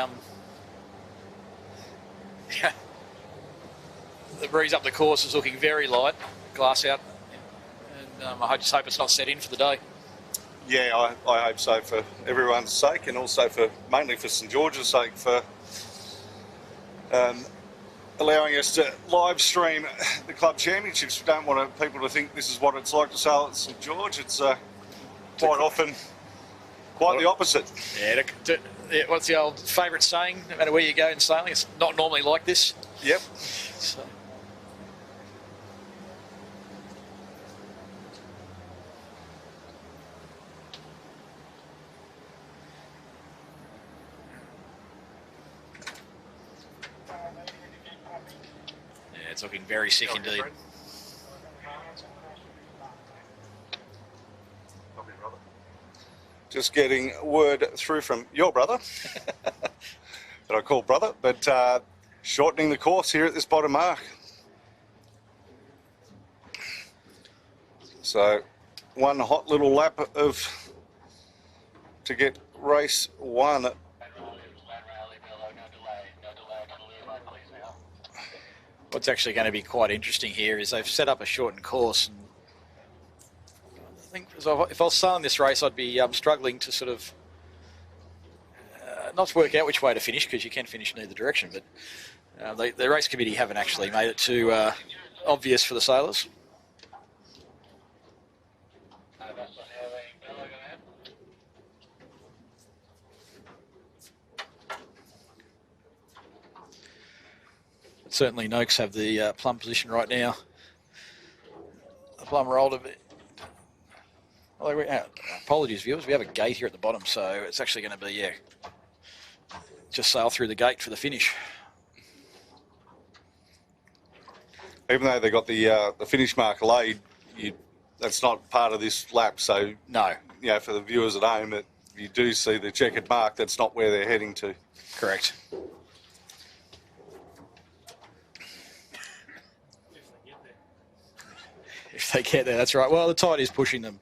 breeze up the course is looking very light, glass out, and I just hope it's not set in for the day.
Yeah, I hope so, for everyone's sake, and also mainly for St George's sake, for allowing us to live stream the club championships. We don't want people to think this is what it's like to sail at St George. It's quite often quite the opposite.
Yeah, what's the old favourite saying? No matter where you go in sailing, it's not normally like this.
Yep.
So. Yeah, it's looking very sick indeed.
Just getting word through from your brother, that I call brother, but shortening the course here at this bottom mark. So one hot little lap to get race one.
What's actually going to be quite interesting here is they've set up a shortened course. And I think if I was sailing this race, I'd be struggling to sort of not to work out which way to finish, because you can finish in either direction. But the race committee haven't actually made it too obvious for the sailors. Certainly Noakes have the plumb position right now. The plumb rolled a bit. Apologies, viewers. We have a gate here at the bottom, so it's actually going to be, just sail through the gate for the finish.
Even though they got the finish mark laid, that's not part of this lap. So
no,
for the viewers at home, you do see the checkered mark. That's not where they're heading to.
Correct. If they get there, that's right. Well, the tide is pushing them.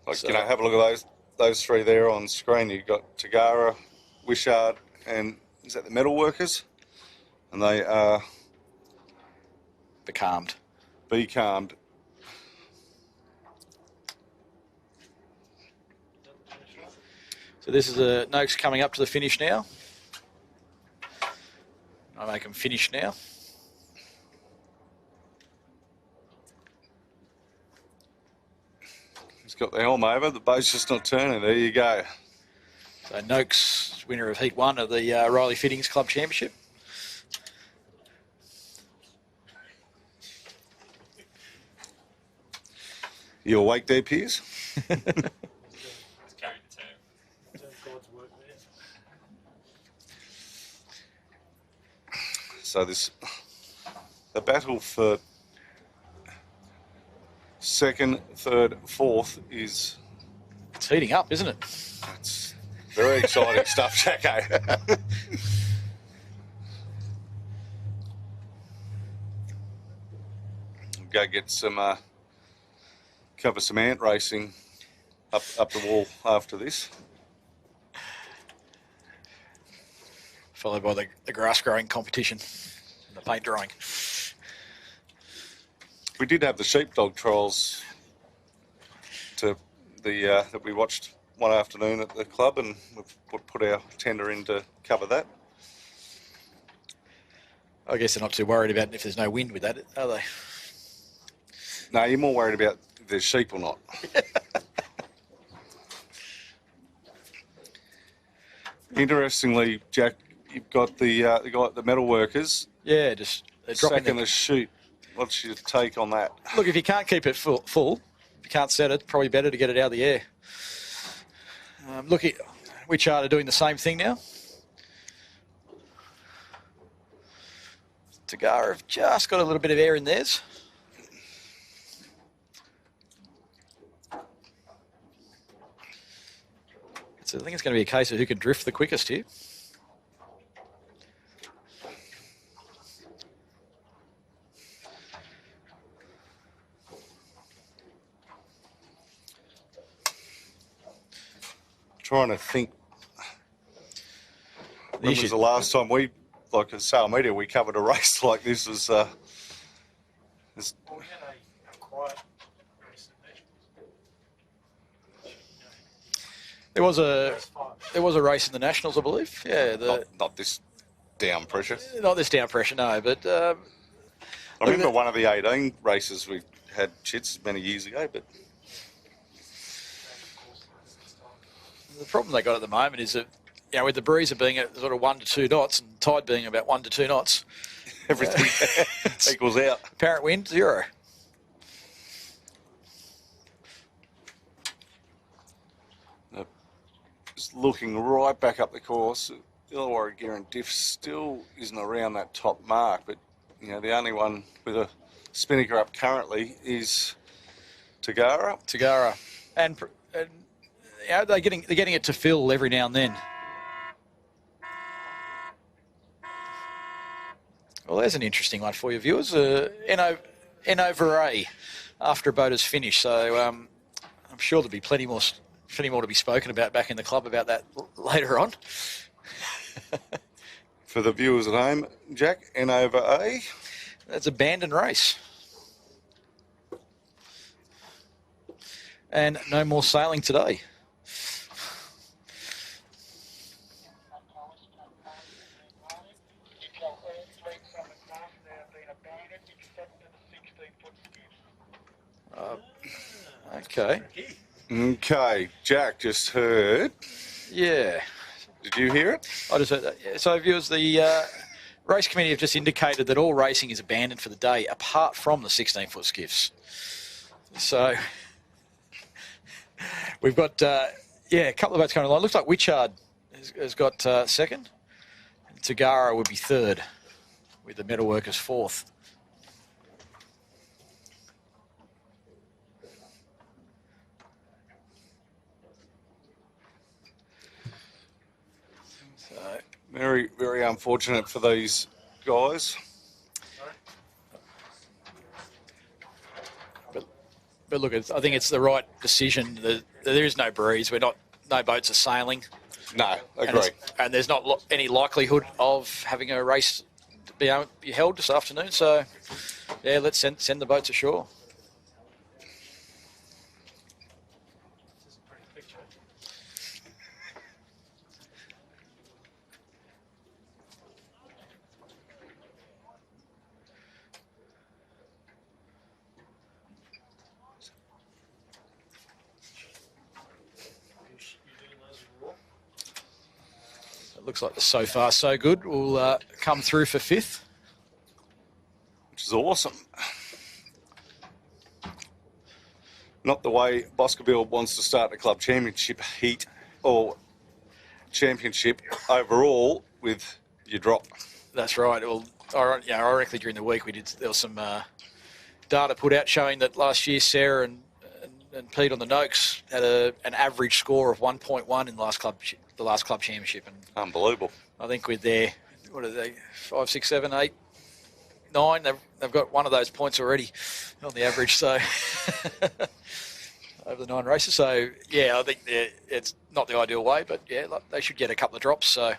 Have a look at those three there on screen. You've got Tagara, Wishart, and is that the metal workers? And they are
becalmed. So this is the Noakes coming up to the finish now. I make them finish now.
He's got the helm over. The boat's just not turning. There you go.
So Noakes, winner of Heat 1 of the Riley Fittings Club Championship.
You awake there, Piers?
It's carrying the team. Doing God's work there.
So the battle for second, third, fourth is...
It's heating up, isn't it?
It's very exciting stuff, Jacko. Go get some... cover some ant racing up the wall after this.
Followed by the grass growing competition and the paint drying.
We did have the sheepdog trials that we watched one afternoon at the club, and we've put our tender in to cover that.
I guess they're not too worried about if there's no wind with that, are they?
No, you're more worried about if there's sheep or not. Interestingly, Jack, you've got the guy at the metal workers.
Yeah, just they're dropping
Sacking the chute. What's your take on that?
Look, if you can't keep it full, if you can't set it, probably better to get it out of the air. Look, Witchard are doing the same thing now. Tagara have just got a little bit of air in theirs. So I think it's going to be a case of who can drift the quickest here.
Trying to think. When was the last time we, like at Sale Media, we covered a race like this? Was
Well, we had a quiet race at Nationals.
There was a race in the Nationals, I believe. Yeah,
not this down pressure.
Not this down pressure, no. But
I remember one of the 18 races we had chits many years ago, but
the problem they got at the moment is that, you know, with the breezer being at sort of 1 to 2 knots and tide being about 1 to 2 knots,
everything equals out.
Apparent wind 0.
Just looking right back up the course, Illawarra Gearin Diff still isn't around that top mark, but you know the only one with a spinnaker up currently is Tagara.
And you know, they're getting it to fill every now and then. Well, there's an interesting one for you viewers. Over A after a boat is finished. So I'm sure there'll be plenty more to be spoken about back in the club about that later on.
For the viewers at home, Jack, N over A.
That's a abandoned race. And no more sailing today. Okay.
Okay, Jack just heard.
Yeah.
Did you hear it?
I just heard that. Yeah. So, viewers, the race committee have just indicated that all racing is abandoned for the day, apart from the 16-foot skiffs. So, we've got, a couple of boats coming along. Looks like Witchard has got second. Tagara would be third, with the metalworkers fourth.
Very, very unfortunate for these guys.
But look, I think it's the right decision. There is no breeze. No boats are sailing.
No, agree.
And there's not any likelihood of having a race be held this afternoon. So, yeah, let's send the boats ashore. It looks like so far so good. We'll come through for 5th.
Which is awesome. Not the way Boscoville wants to start the club championship heat or championship overall with your drop.
That's right. Well, ironically during the week there was some data put out showing that last year Sarah and Pete on the Noakes had an average score of 1.1 in the last club championship. And
unbelievable.
I think with their, what are they, 5, 6, 7, 8, 9, they've got one of those points already on the average. So over the 9 races. So yeah, I think it's not the ideal way, but yeah, they should get a couple of drops. So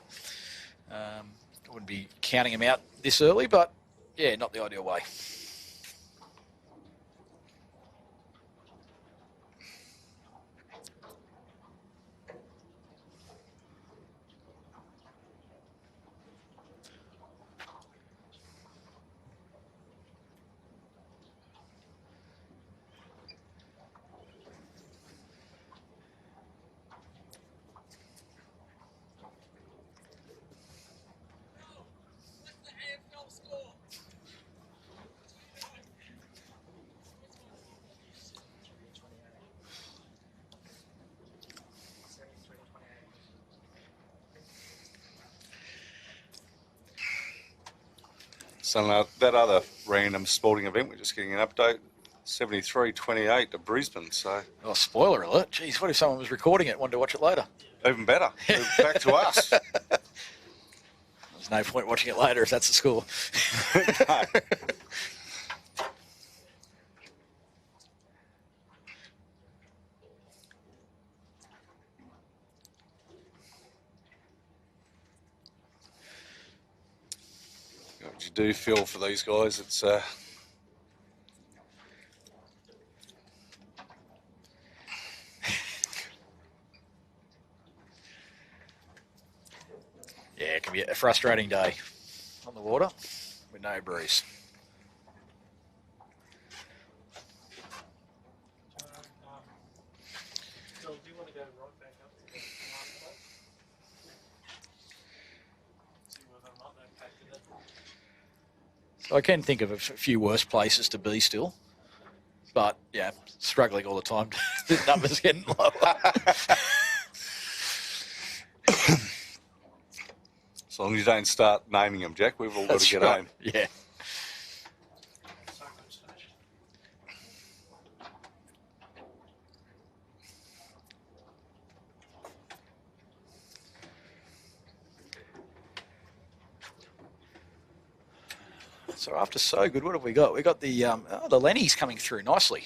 I wouldn't be counting them out this early, but yeah, not the ideal way.
So that other random sporting event, we're just getting an update, 73-28 to Brisbane. So
oh, spoiler alert. Jeez, what if someone was recording it, wanted to watch it later?
Even better. Back to us.
There's no point watching it later if that's the score.
No. What you do feel for these guys, it's
yeah, it can be a frustrating day on the water with no breeze.
Phil, do you want to go right back up to the last place? See whether or not they've packed it in.
So I can think of a few worse places to be still, but yeah, struggling all the time. The numbers getting lower.
as long as you don't start naming them, Jack, we've all got
That's
to get
right.
home.
Yeah.
So good station.
So after so good, what have we got? We got the Lennies coming through nicely.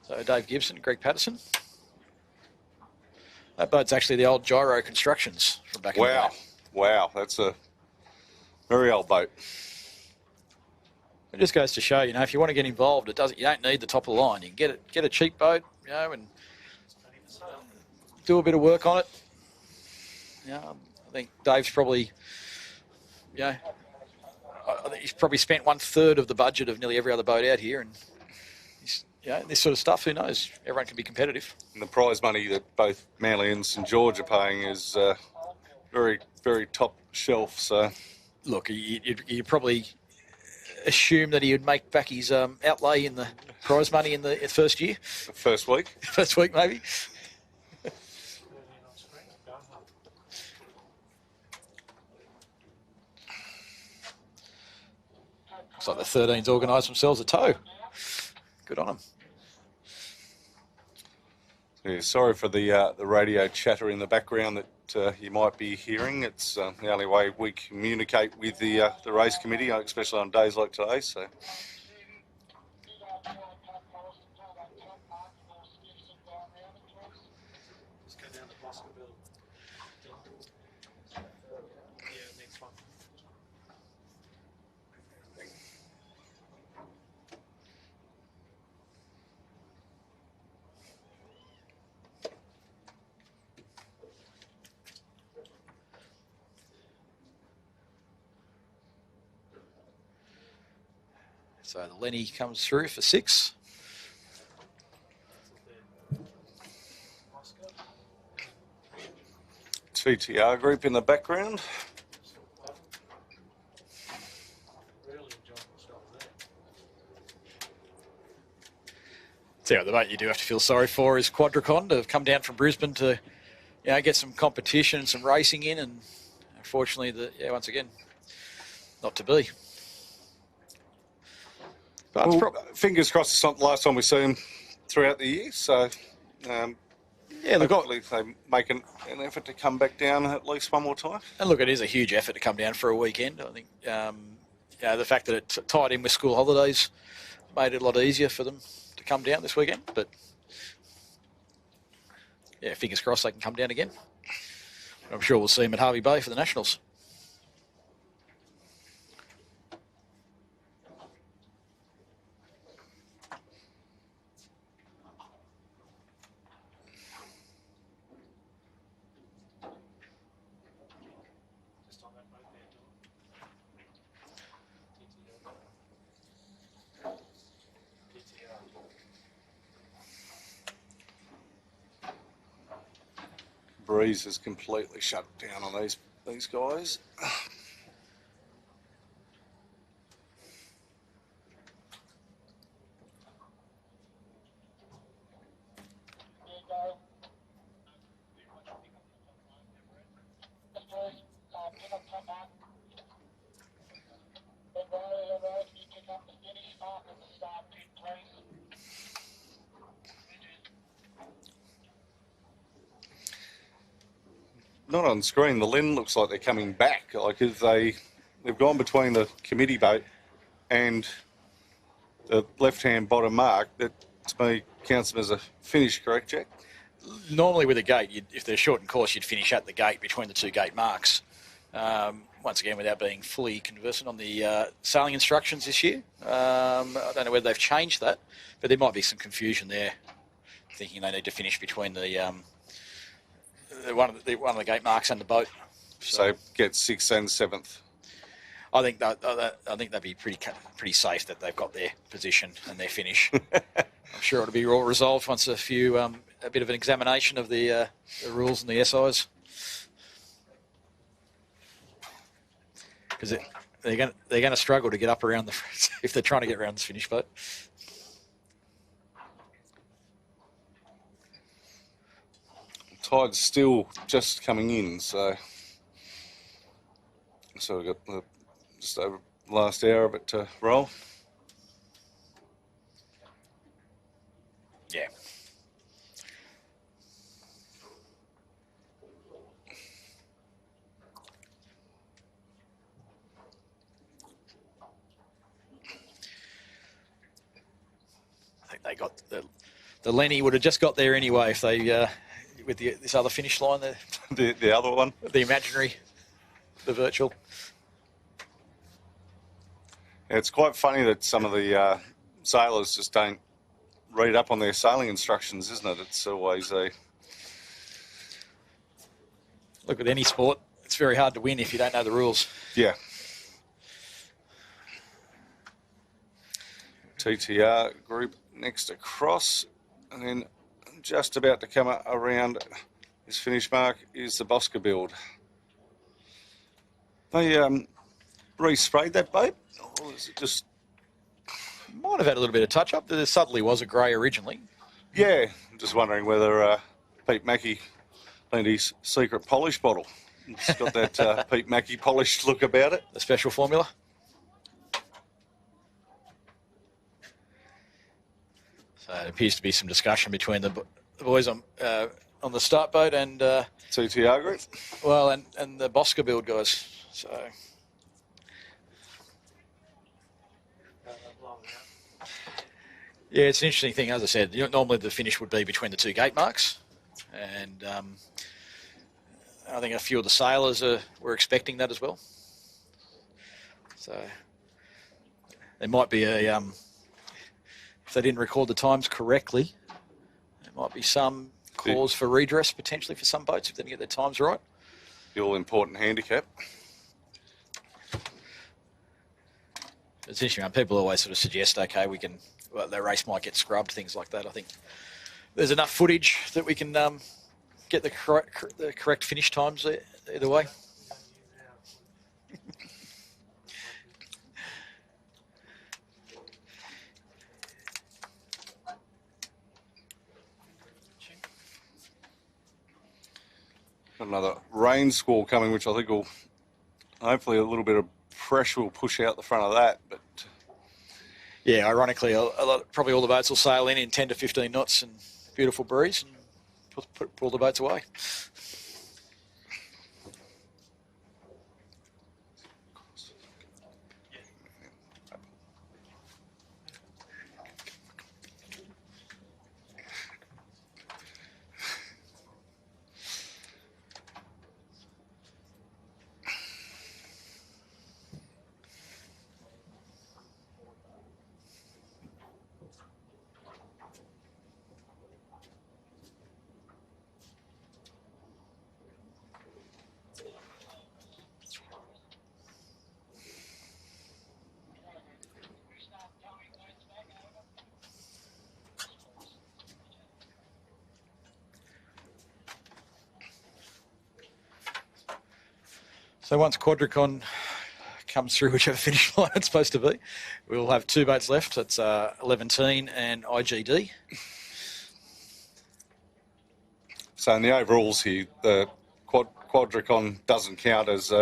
So Dave Gibson, Greg Patterson. That boat's actually the old Gyro Constructions from back in the
Wow.
day.
Wow, that's a very old boat.
It just goes to show, if you want to get involved, you don't need the top of the line. You can get a cheap boat, and do a bit of work on it. I think Dave's probably, I think he's probably spent 1/3 of the budget of nearly every other boat out here, and he's, this sort of stuff. Who knows? Everyone can be competitive.
And the prize money that both Manly and St George are paying is very, very top shelf. So,
look, you probably assume that he would make back his outlay in the prize money in the first year,
the first week.
first week maybe.
13 on screen. Go home.
Looks like the 13's organised themselves a tow. Good on them.
Yeah, sorry for the radio chatter in the background that you might be hearing. It's the only way we communicate with the race committee, especially on days like today. So,
Let's go down to Boscoville. Yeah, next one.
So the Lenny comes through for 6.
TTR group in the background.
Really enjoying themselves there.
So the mate you do have to feel sorry for is Quadracon to have come down from Brisbane to, get some competition and some racing in, and unfortunately, once again, not to be. But
Well, fingers crossed it's not the last time we see him throughout the year. So, hopefully they make an effort to come back down at least one more time.
And look, it is a huge effort to come down for a weekend. I think the fact that it tied in with school holidays made it a lot easier for them to come down this weekend. But fingers crossed they can come down again. I'm sure we'll see him at Harvey Bay for the Nationals.
Just on that note there, TTR.
Breeze is completely shut down on these guys. Not on screen. The Lynn looks like they're coming back. Like if they've gone between the committee boat and the left-hand bottom mark. That to me counts them as a finish, correct, Jack?
Normally with a gate, if they're short in course, you'd finish at the gate between the two gate marks. Once again, without being fully conversant on the sailing instructions this year. I don't know whether they've changed that, but there might be some confusion there, thinking they need to finish between the one of the gate marks and the boat.
So get 6th and 7th.
I think that'd be pretty safe that they've got their position and their finish. I'm sure it'll be all resolved once a bit of an examination of the rules and the SIs. Because they're going to struggle to get up around if they're trying to get around this finish boat.
Tide's still just coming in, so we've got just over the last hour of it to roll.
Yeah. I think they got the Lenny would have just got there anyway if they with this other finish line there.
The other one,
the imaginary, the virtual.
Yeah, it's quite funny that some of the sailors just don't read up on their sailing instructions, isn't it? It's always a...
Look, with any sport, it's very hard to win if you don't know the rules.
Yeah. TTR group next across, and then just about to come around his finish mark is the Bosca build. They re-sprayed that boat, or is it just...
Might have had a little bit of touch-up. There subtly was a grey originally.
Yeah, I'm just wondering whether Pete Mackey lent his secret polish bottle. It's got that Pete Mackey polished look about it.
The special formula. So it appears to be some discussion between the boys on the start boat and...
TTR group?
Well, and the Bosca build guys. So... Yeah, it's an interesting thing. As I said, normally the finish would be between the two gate marks. And I think a few of the sailors were expecting that as well. So there might be a... if they didn't record the times correctly, there might be some cause for redress potentially for some boats if they didn't get their times right.
The all-important handicap.
It's interesting. People always sort of suggest, okay, their race might get scrubbed, things like that. I think there's enough footage that we can get the correct finish times either way.
Another rain squall coming, which I think will hopefully a little bit of pressure will push out the front of that. But
yeah, ironically, probably all the boats will sail in 10 to 15 knots and beautiful breeze and pull the boats away. So once Quadricon comes through whichever finish line it's supposed to be, we'll have 2 boats left. It's 11 and IGD.
so in the overalls here, the Quadricon doesn't count as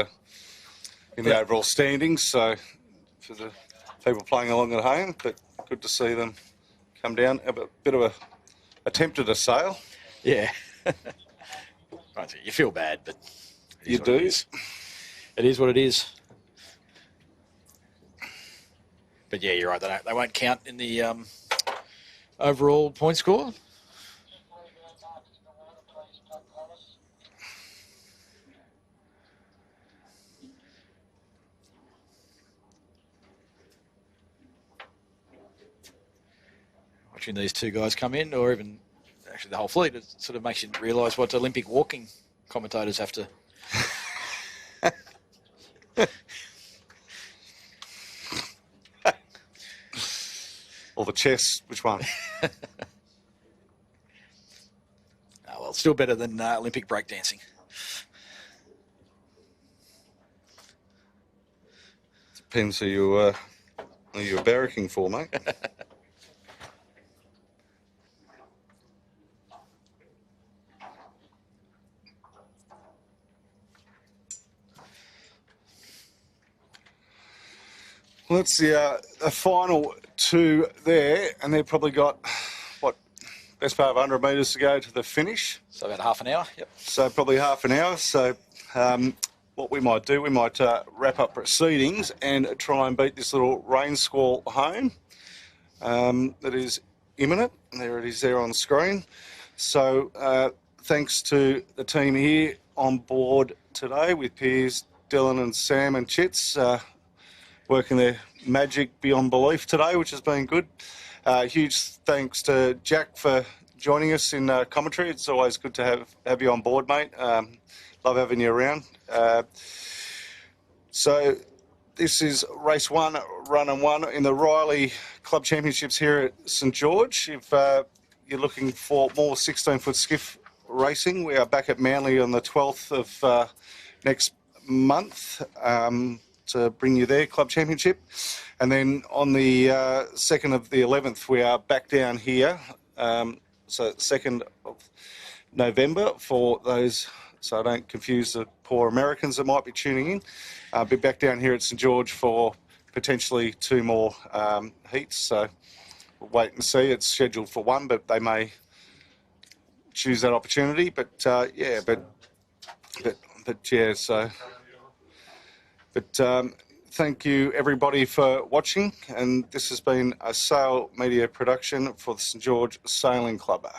in the overall standings. So for the people playing along at home, but good to see them come down. A bit of a attempt at a sail.
Yeah. Right, you feel bad, but
You do.
It is what it is. But yeah, you're right. They won't count in the overall point score. Watching these 2 guys come in, or even actually the whole fleet, it sort of makes you realise what Olympic walking commentators have to.
Or the chess, which one?
Oh, well, still better than Olympic breakdancing.
Depends who you're barracking for, mate. Well, that's the final 2 there, and they've probably got, what, best part of 100 metres to go to the finish.
So about half an hour, yep.
So probably half an hour. So what we might do, we might wrap up proceedings and try and beat this little rain squall home that is imminent. There it is there on the screen. So thanks to the team here on board today with Piers, Dylan and Sam and Chits, working their magic beyond belief today, which has been good. Huge thanks to Jack for joining us in commentary. It's always good to have you on board, mate. Love having you around. So this is race 1, run and 1 in the Riley Club Championships here at St George. If you're looking for more 16-foot skiff racing, we are back at Manly on the 12th of next month. To bring you there, Club Championship. And then on the 2nd of the 11th, we are back down here. So 2nd of November for those, so I don't confuse the poor Americans that might be tuning in. I'll be back down here at St George for potentially 2 more heats. So we'll wait and see. It's scheduled for 1, but they may choose that opportunity. But yeah, but yeah, so... But thank you, everybody, for watching. And this has been a Sail Media production for the St George Sailing Club.